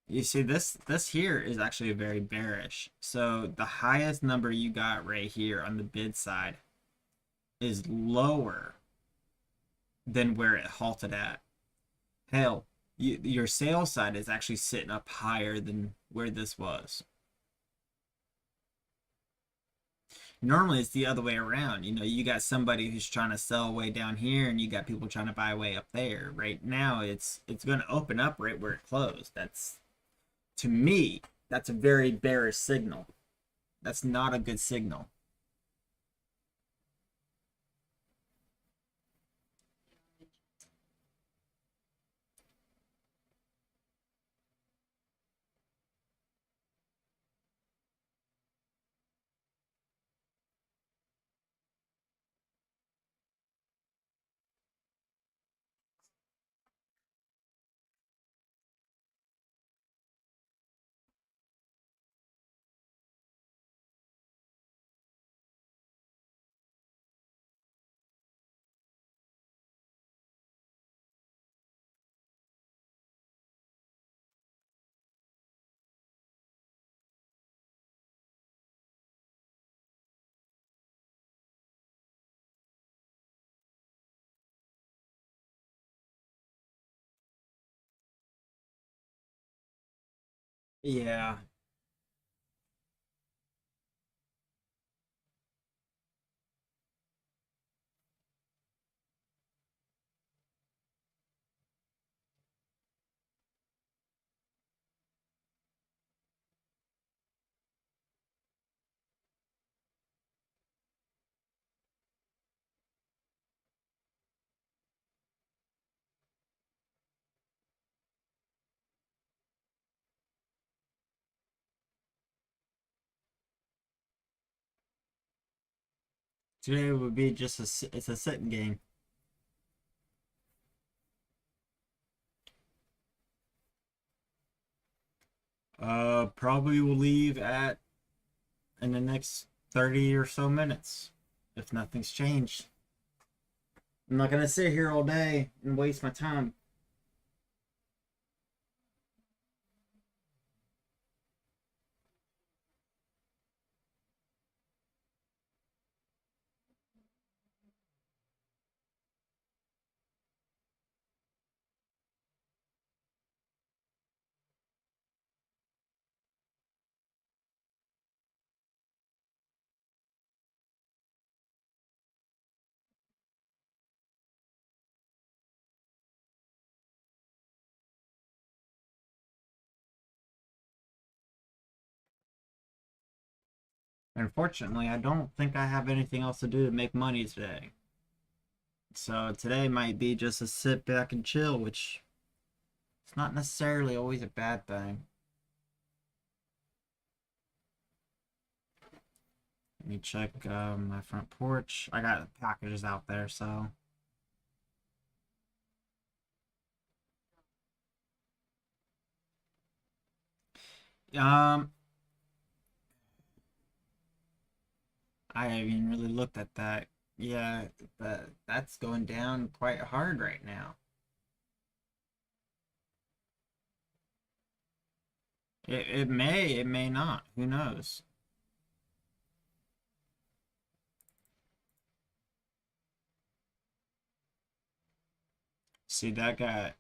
You see, this here is actually very bearish. So the highest number you got right here on the bid side is lower than where it halted at. Hell, your sales side is actually sitting up higher than where this was. Normally it's the other way around. You got somebody who's trying to sell way down here and you got people trying to buy way up there. Right now it's going to open up right where it closed. That's, to me, that's a very bearish signal. That's not a good signal. Yeah. Today would be just it's a sitting game. Probably will leave at in the next 30 or so minutes if nothing's changed. I'm not gonna sit here all day and waste my time. Unfortunately, I don't think I have anything else to do to make money today. So today might be just a sit back and chill, which is not necessarily always a bad thing. Let me check my front porch. I got packages out there, so um, I haven't even really looked at that. Yeah, that's going down quite hard right now. It may not. Who knows? See, that got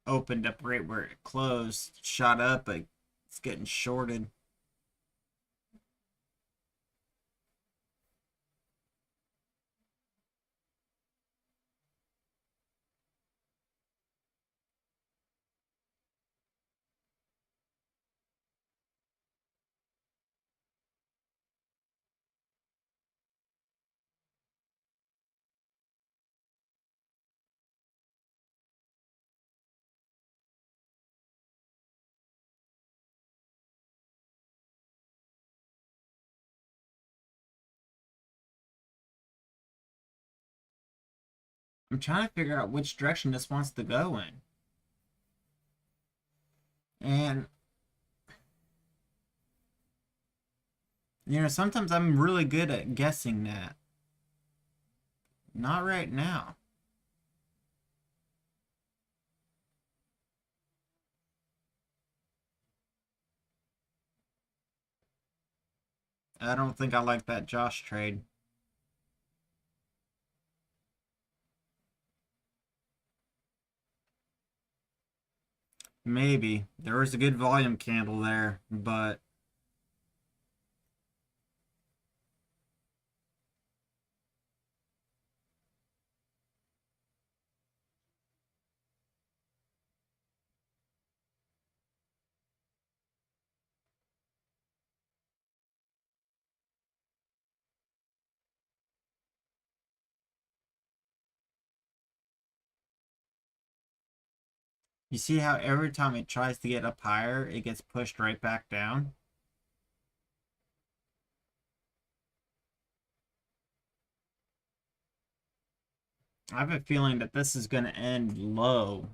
opened up right where it closed, shot up, but it's getting shorted. I'm trying to figure out which direction this wants to go in. And, sometimes I'm really good at guessing that. Not right now. I don't think I like that Josh trade. Maybe. There was a good volume candle there, but you see how every time it tries to get up higher, it gets pushed right back down? I have a feeling that this is going to end low.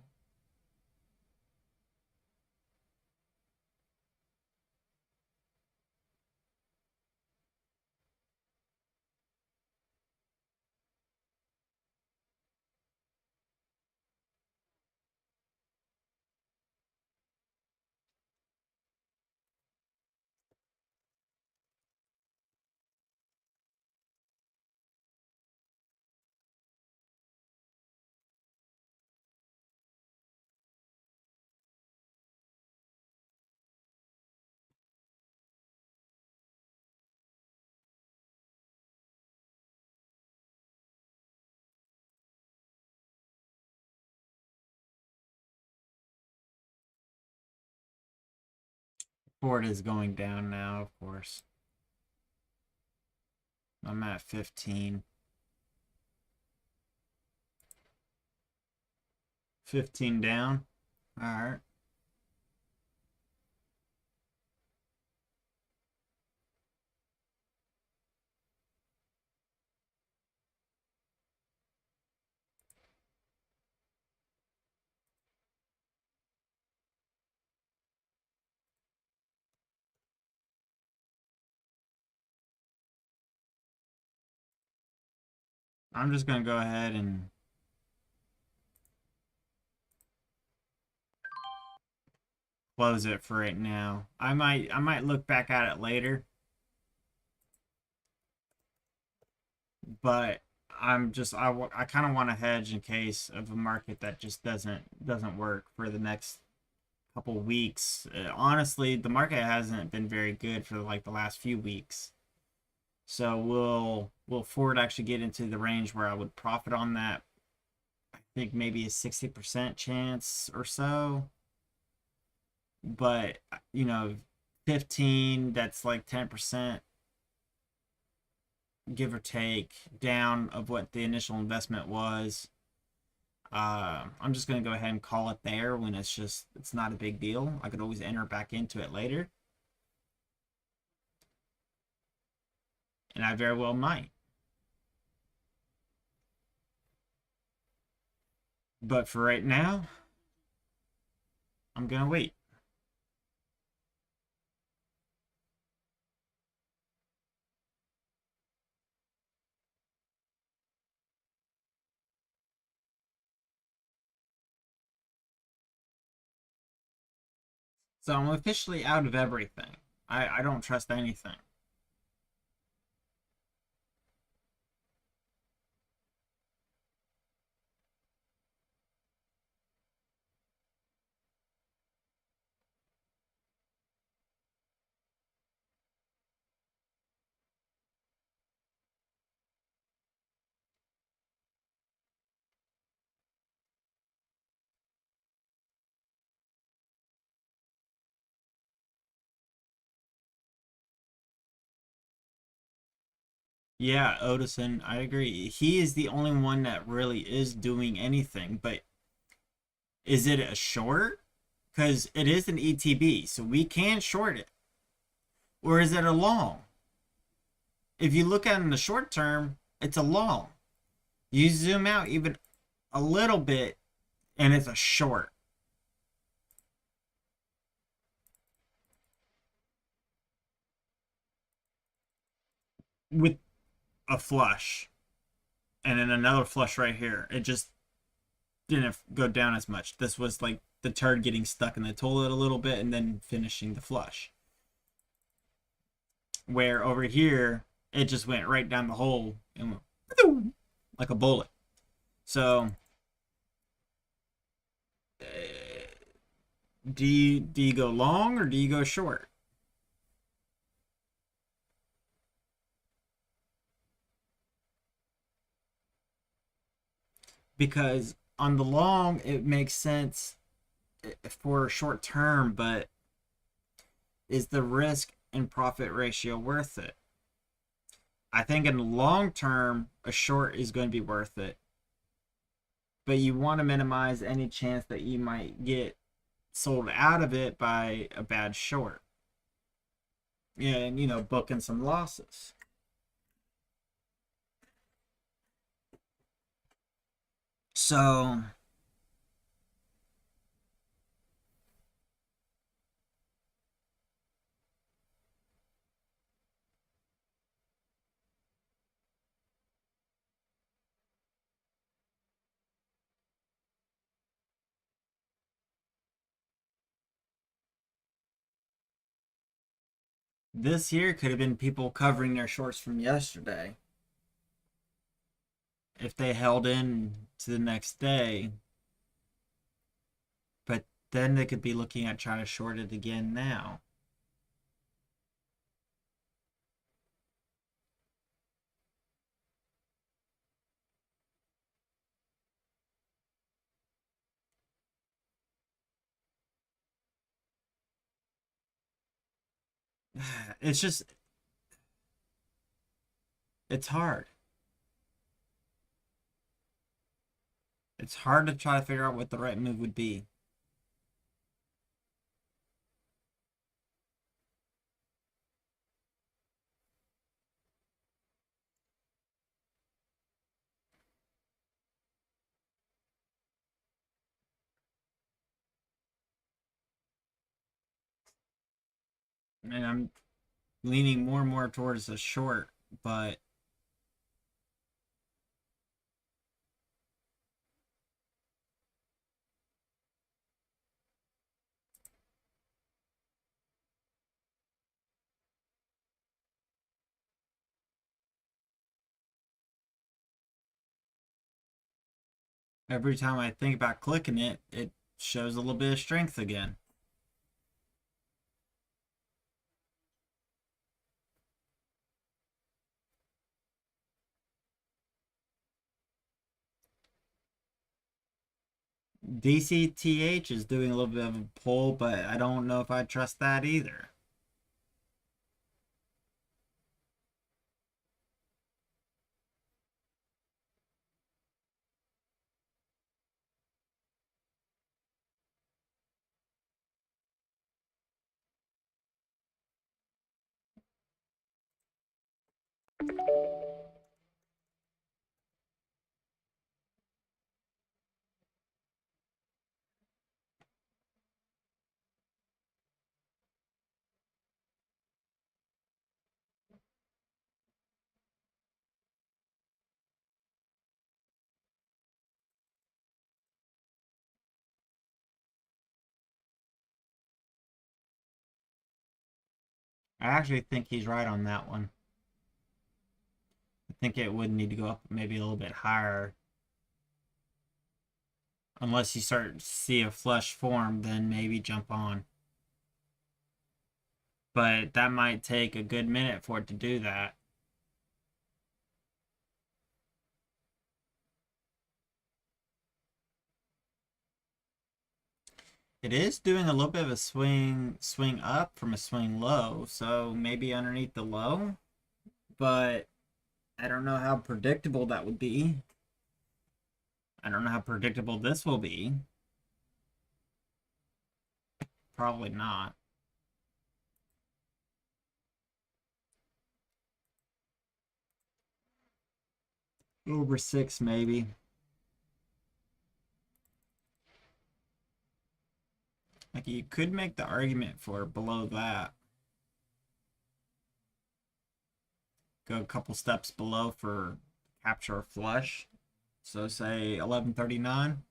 Ford is going down now, of course. I'm at 15. 15 down. All right. I'm just going to go ahead and close it for right now. I might look back at it later, but I kind of want to hedge in case of a market that just doesn't work for the next couple weeks. Honestly, the market hasn't been very good for like the last few weeks. So will Ford actually get into the range where I would profit on that? I think maybe a 60% chance or so. But 15, that's like 10%, give or take, down of what the initial investment was. I'm just gonna go ahead and call it there when it's not a big deal. I could always enter back into it later, and I very well might. But for right now, I'm gonna wait. So I'm officially out of everything. I don't trust anything. Yeah, Odison, I agree. He is the only one that really is doing anything, but is it a short? Because it is an ETB, so we can short it. Or is it a long? If you look at it in the short term, it's a long. You zoom out even a little bit, and it's a short with a flush, and then another flush right here. It just didn't go down as much. This was like the turd getting stuck in the toilet a little bit and then finishing the flush. Where over here, it just went right down the hole and went like a bullet. So, uh, do you go long or do you go short? Because on the long, it makes sense for short term, but is the risk and profit ratio worth it? I think in the long term, a short is going to be worth it, but you want to minimize any chance that you might get sold out of it by a bad short. And booking some losses. So this here could have been people covering their shorts from yesterday if they held in to the next day, but then they could be looking at trying to short it again now. it's just, it's hard. It's hard to try to figure out what the right move would be. And I'm leaning more and more towards the short, but every time I think about clicking it, it shows a little bit of strength again. DCTH is doing a little bit of a pull, but I don't know if I trust that either. I actually think he's right on that one. I think it would need to go up maybe a little bit higher. Unless you start to see a flush form, then maybe jump on. But that might take a good minute for it to do that. It is doing a little bit of a swing up from a swing low, so maybe underneath the low, but I don't know how predictable that would be. I don't know how predictable this will be. Probably not. Over 6 maybe. Like you could make the argument for below that. Go a couple steps below for capture a flush. So say 1139,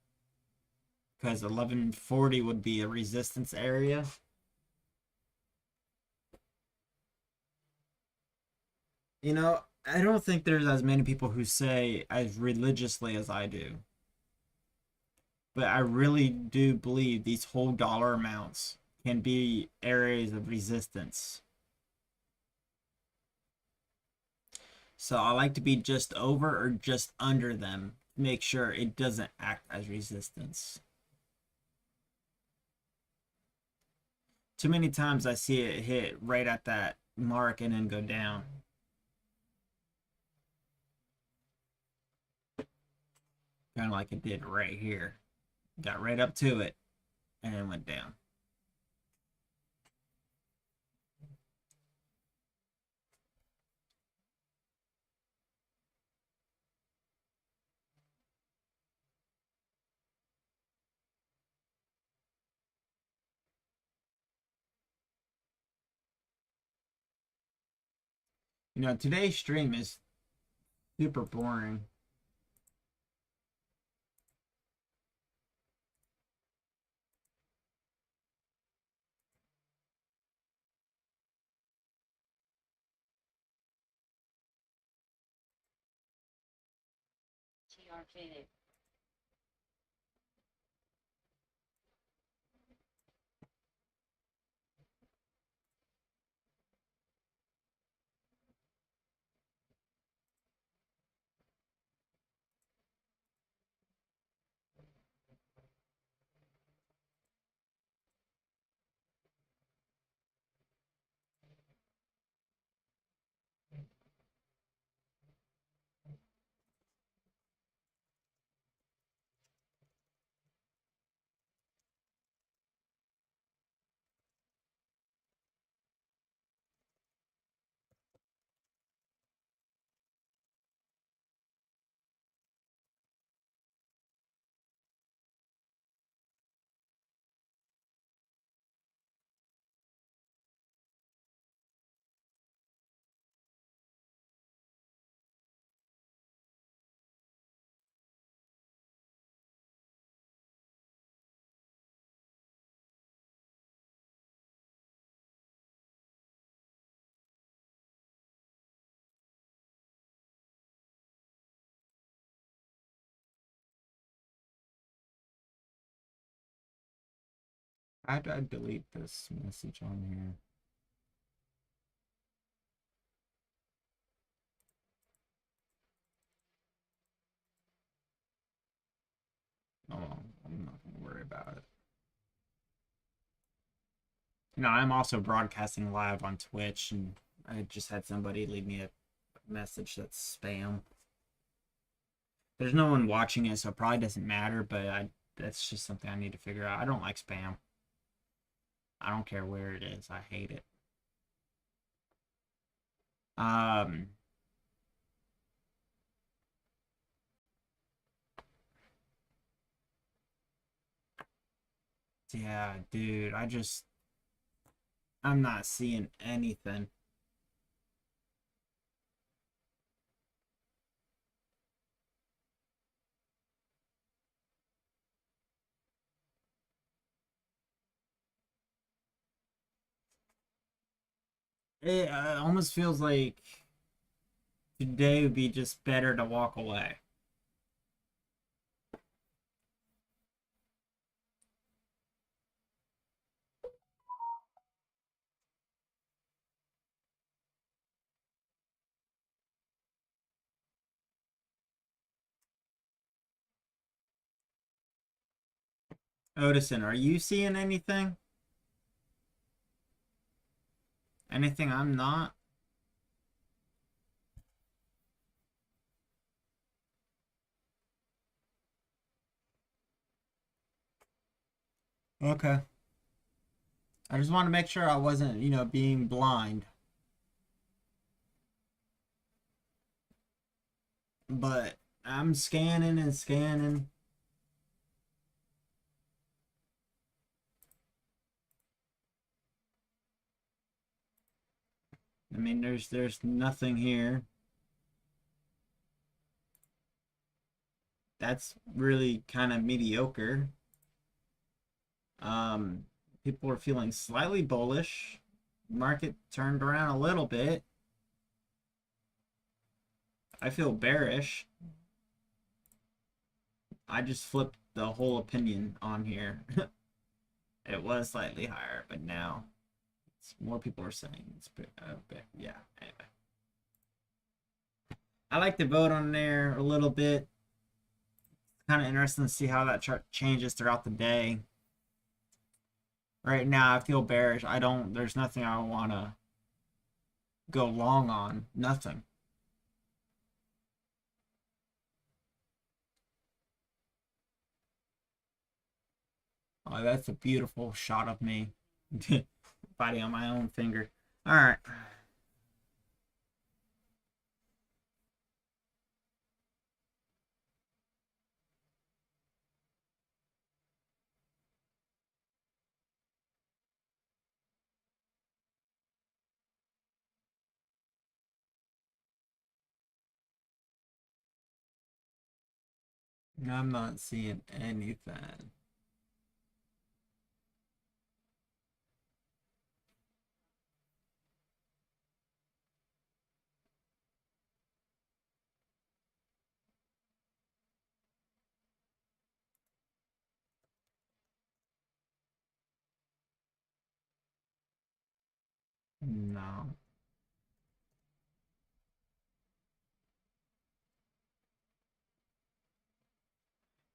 because 1140 would be a resistance area. You know, I don't think there's as many people who say as religiously as I do. But I really do believe these whole dollar amounts can be areas of resistance. So I like to be just over or just under them. Make sure it doesn't act as resistance. Too many times I see it hit right at that mark and then go down. Kind of like it did right here. Got right up to it and then went down. You know, today's stream is super boring. TRK. I delete this message on here? Oh, I'm not gonna worry about it. No, I'm also broadcasting live on Twitch, and I just had somebody leave me a message that's spam. There's no one watching it, so it probably doesn't matter, but that's just something I need to figure out. I don't like spam. I don't care where it is. I hate it. Um, yeah, dude, I'm not seeing anything. It almost feels like today would be just better to walk away. Odison, are you seeing anything? Anything I'm not? Okay. I just want to make sure I wasn't, being blind. But I'm scanning and scanning. I mean, there's nothing here. That's really kind of mediocre. Um, People are feeling slightly bullish. Market turned around a little bit. I feel bearish. I just flipped the whole opinion on here. It was slightly higher, but now more people are saying it's a bit, yeah. Anyway, I like to vote on there a little bit. Kind of interesting to see how that chart changes throughout the day. Right now, I feel bearish. There's nothing I want to go long on. Nothing. Oh, that's a beautiful shot of me biting on my own finger. All right. I'm not seeing anything. No.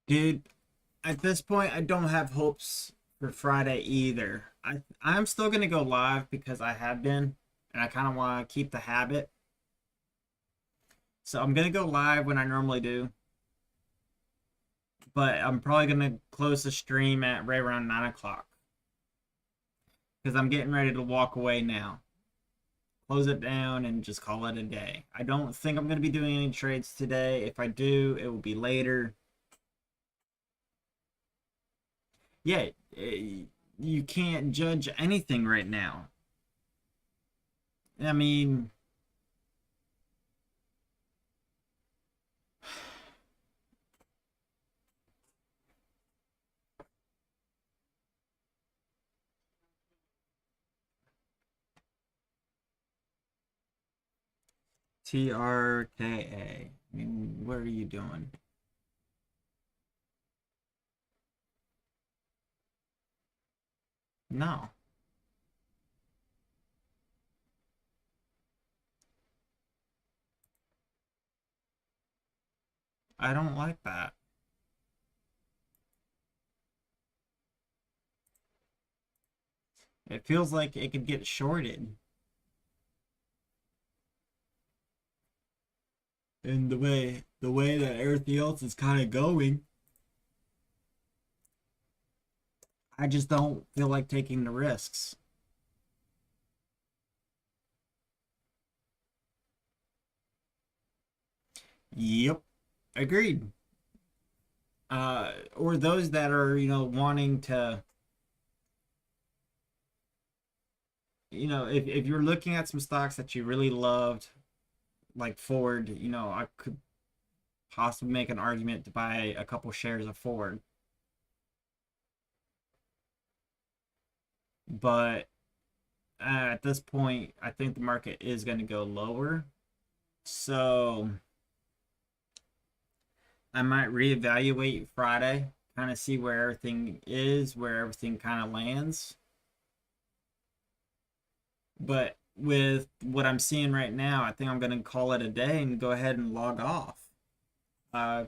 Dude, at this point, I don't have hopes for Friday either. I'm still gonna go live because I have been, and I kind of want to keep the habit. So I'm gonna go live when I normally do, but I'm probably gonna close the stream at right around 9 o'clock because I'm getting ready to walk away now. Close it down and just call it a day. I don't think I'm gonna be doing any trades today. If I do, it will be later. Yeah, you can't judge anything right now. I mean, TRKA. I mean, what are you doing? No, I don't like that. It feels like it could get shorted. And the way that everything else is kind of going, I just don't feel like taking the risks. Yep, agreed. Or those that are, wanting to, if you're looking at some stocks that you really loved, like Ford, I could possibly make an argument to buy a couple shares of Ford. But at this point, I think the market is going to go lower. So I might reevaluate Friday, kind of see where everything is, where everything kind of lands. But with what I'm seeing right now, I think I'm going to call it a day and go ahead and log off.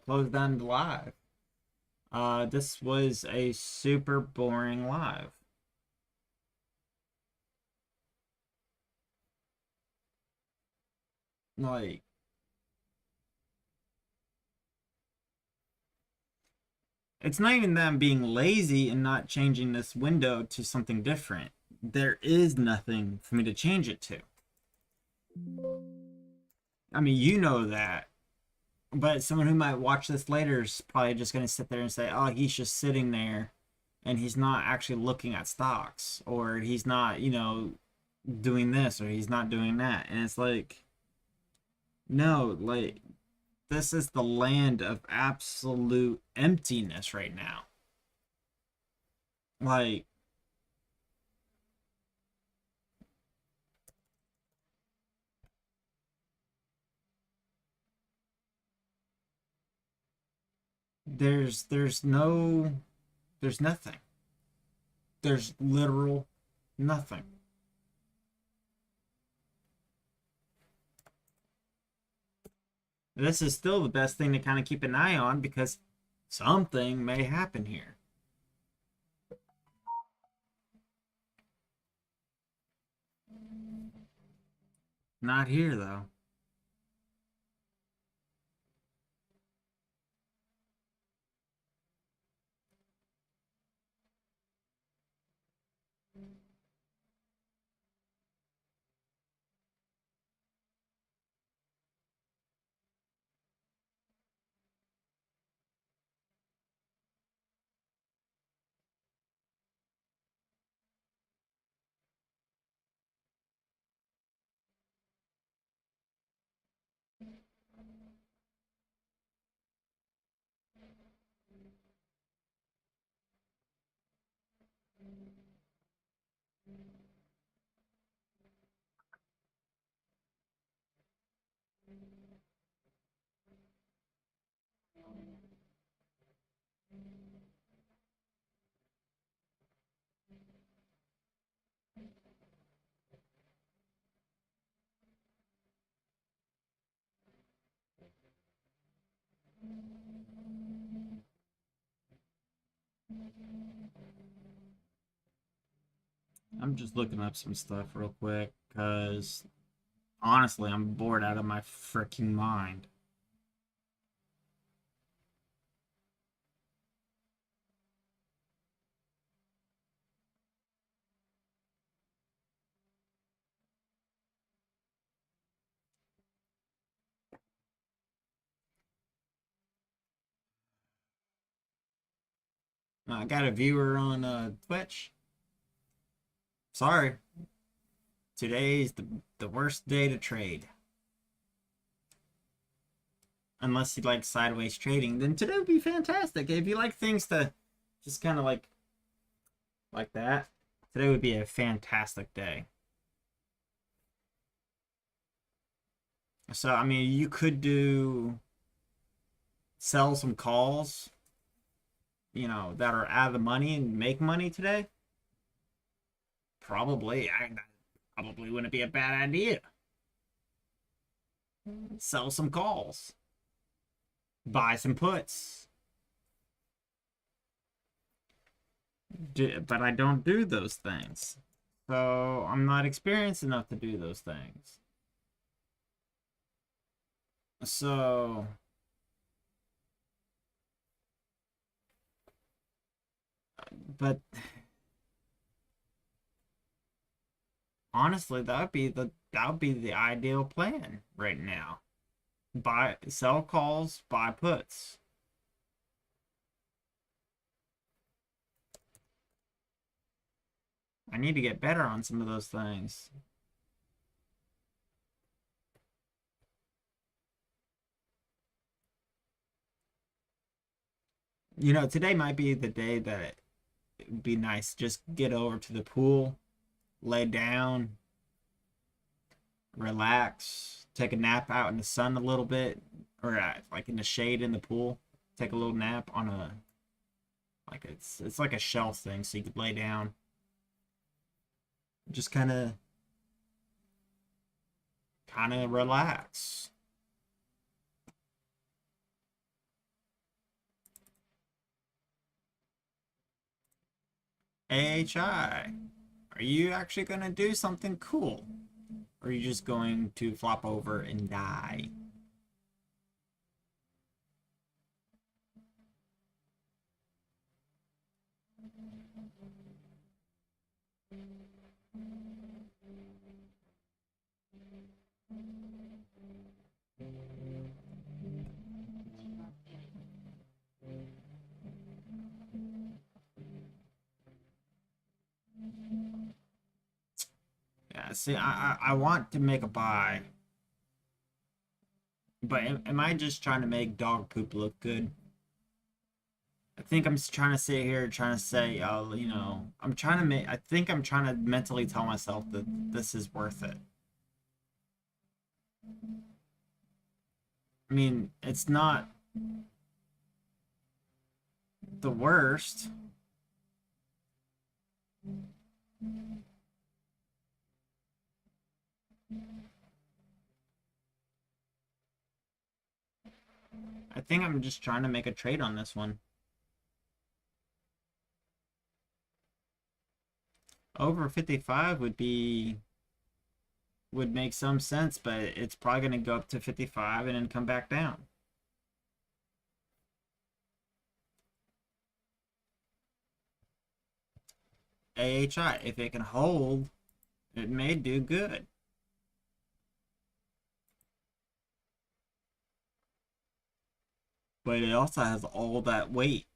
Close down the live. This was a super boring live. Like, it's not even that I'm being lazy and not changing this window to something different. There is nothing for me to change it to. I mean, you know that. But someone who might watch this later is probably just going to sit there and say, oh, he's just sitting there and he's not actually looking at stocks, or he's not, doing this, or he's not doing that. And it's like, no, like, this is the land of absolute emptiness right now. Like, there's nothing. There's literal nothing. This is still the best thing to kind of keep an eye on because something may happen here. Not here though. I'm just looking up some stuff real quick because honestly, I'm bored out of my freaking mind. I got a viewer on Twitch. Sorry, today's the worst day to trade. Unless you like sideways trading, then today would be fantastic. If you like things to just kind of like that, today would be a fantastic day. So I mean, you could sell some calls, that are out of the money and make money today. that probably wouldn't be a bad idea. Sell some calls, buy some puts. But I don't do those things. So I'm not experienced enough to do those things. So but honestly, that would be the ideal plan right now. Buy sell calls, buy puts. I need to get better on some of those things. You know, today might be the day that it would be nice. Just get over to the pool, lay down, relax, take a nap out in the sun a little bit, or like in the shade in the pool. Take a little nap on a like it's like a shelf thing, so you could lay down, just kind of relax. AHI, are you actually gonna do something cool? Or are you just going to flop over and die? Yeah, see, I want to make a buy, but am I just trying to make dog poop look good? I think I'm just trying to sit here trying to say, I'm trying to make, I think I'm trying to mentally tell myself that this is worth it. I mean, it's not the worst. I think I'm just trying to make a trade on this one. Over 55 would make some sense, but it's probably going to go up to 55 and then come back down. AHI, if it can hold, it may do good. But it also has all that weight,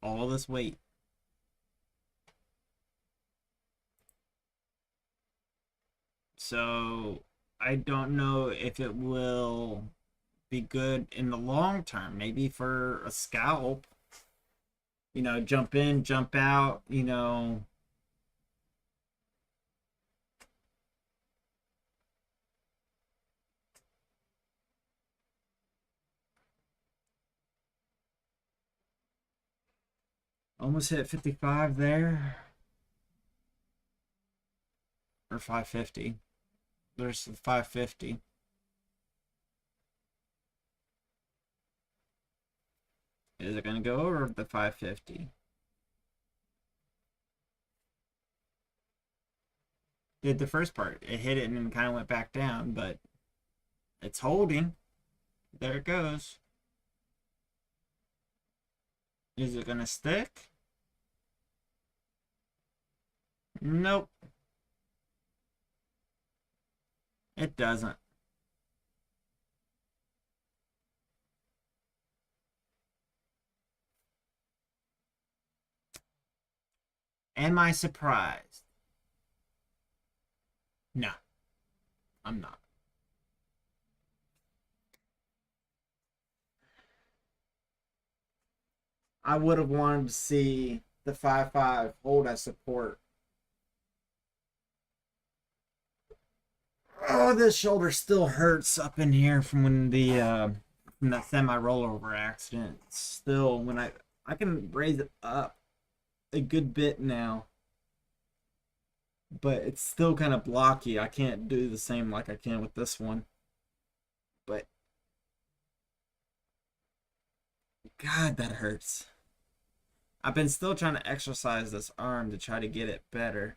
all this weight. So I don't know if it will be good in the long term. Maybe for a scalp, jump in, jump out, almost hit 55 there. Or 550. There's 550. Is it going to go over the 550? Did the first part. It hit it and then kind of went back down, but it's holding. There it goes. Is it going to stick? Nope. It doesn't. Am I surprised? No, I'm not. I would have wanted to see the 5-5 hold as support. Oh, this shoulder still hurts up in here from when from that semi rollover accident. Still, when I can raise it up a good bit now. but it's still kind of blocky. I can't do the same like I can with this one. But God, that hurts. I've been still trying to exercise this arm to try to get it better.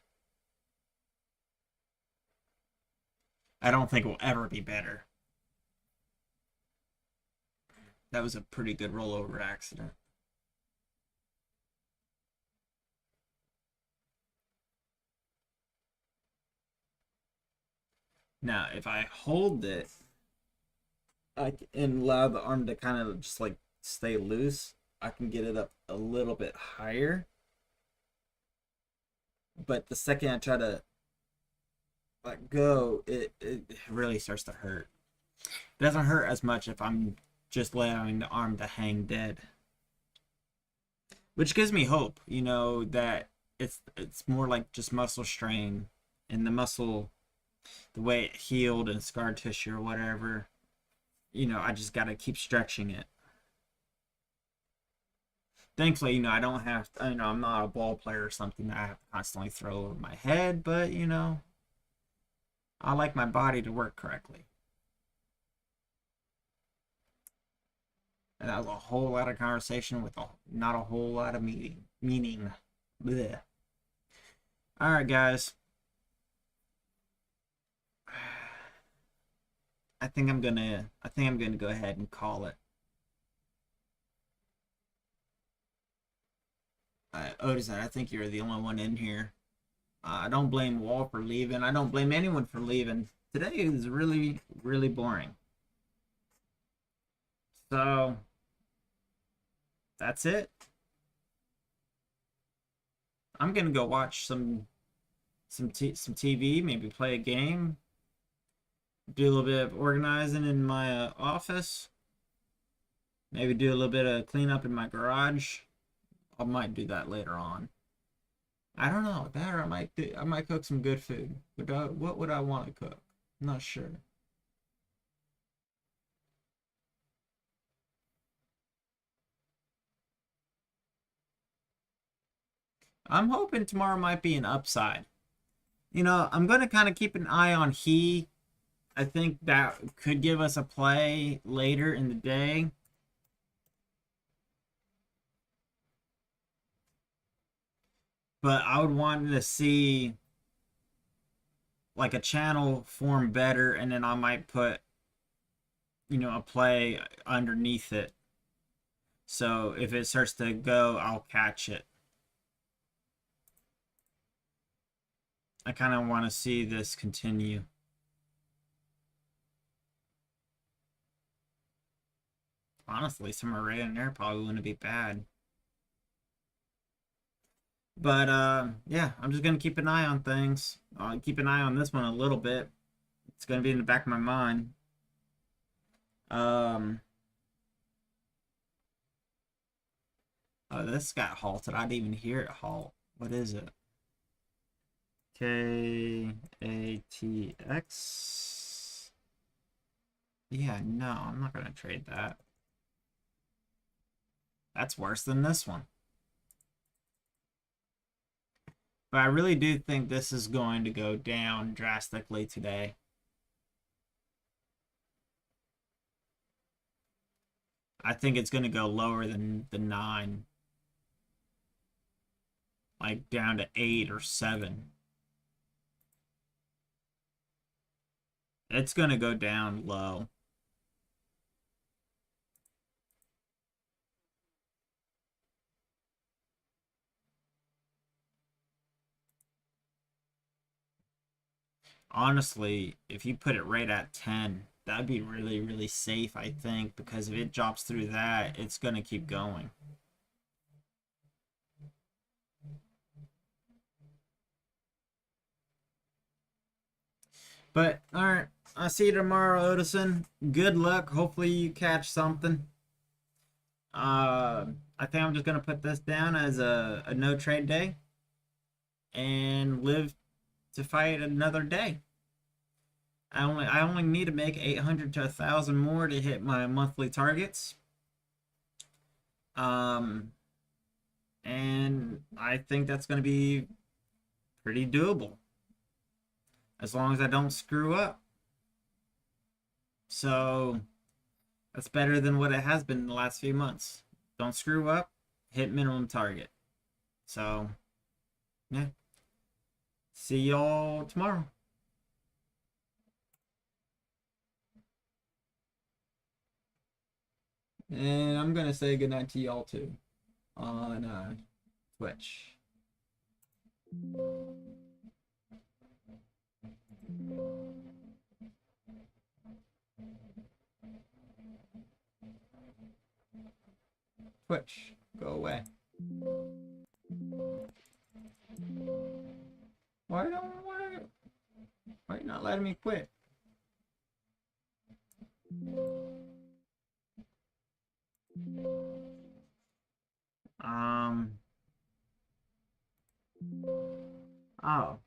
I don't think it will ever be better. That was a pretty good rollover accident. Now, if I hold it and allow the arm to kind of just like stay loose, I can get it up a little bit higher. But the second I try to let go, it really starts to hurt. It doesn't hurt as much if I'm just allowing the arm to hang dead, which gives me hope. That it's more like just muscle strain, and the muscle, the way it healed and scar tissue or whatever. I just got to keep stretching it. Thankfully, I don't have to, I'm not a ball player or something that I have to constantly throw over my head, but, I like my body to work correctly. And that was a whole lot of conversation with not a whole lot of meaning. Blech. All right, guys. I think I'm gonna go ahead and call it. Otis, I think you're the only one in here. I don't blame Wall for leaving. I don't blame anyone for leaving. Today is really, really boring. So that's it. I'm gonna go watch some TV, maybe play a game, do a little bit of organizing in my office, maybe do a little bit of cleanup in my garage. I might do that later on. I don't know. That or I might cook some good food. What would I want to cook? I'm not sure. I'm hoping tomorrow might be an upside. I'm going to kind of keep an eye on He. I think that could give us a play later in the day. But I would want to see like a channel form better, and then I might put, a play underneath it. So if it starts to go, I'll catch it. I kind of want to see this continue. Honestly, some array in there probably wouldn't be bad. But yeah, I'm just gonna keep an eye on things. I'll keep an eye on this one a little bit. It's gonna be in the back of my mind. Um, oh, this got halted. I didn't even hear it halt. What is it? KATX. Yeah, no, I'm not gonna trade that. That's worse than this one. But I really do think this is going to go down drastically today. I think it's going to go lower than the 9. Like down to 8 or 7. It's going to go down low. Honestly, if you put it right at 10, that'd be really, really safe, I think, because if it drops through that, it's going to keep going. But, alright, I'll see you tomorrow, Odison. Good luck. Hopefully you catch something. I think I'm just going to put this down as a no trade day and live to fight another day. I only need to make 800 to 1,000 more to hit my monthly targets. And I think that's going to be pretty doable. as long as I don't screw up. So that's better than what it has been in the last few months. Don't screw up, hit minimum target. So, yeah. See y'all tomorrow. And I'm gonna say goodnight to y'all too on Twitch. Twitch, go away. Why are you not letting me quit? Oh.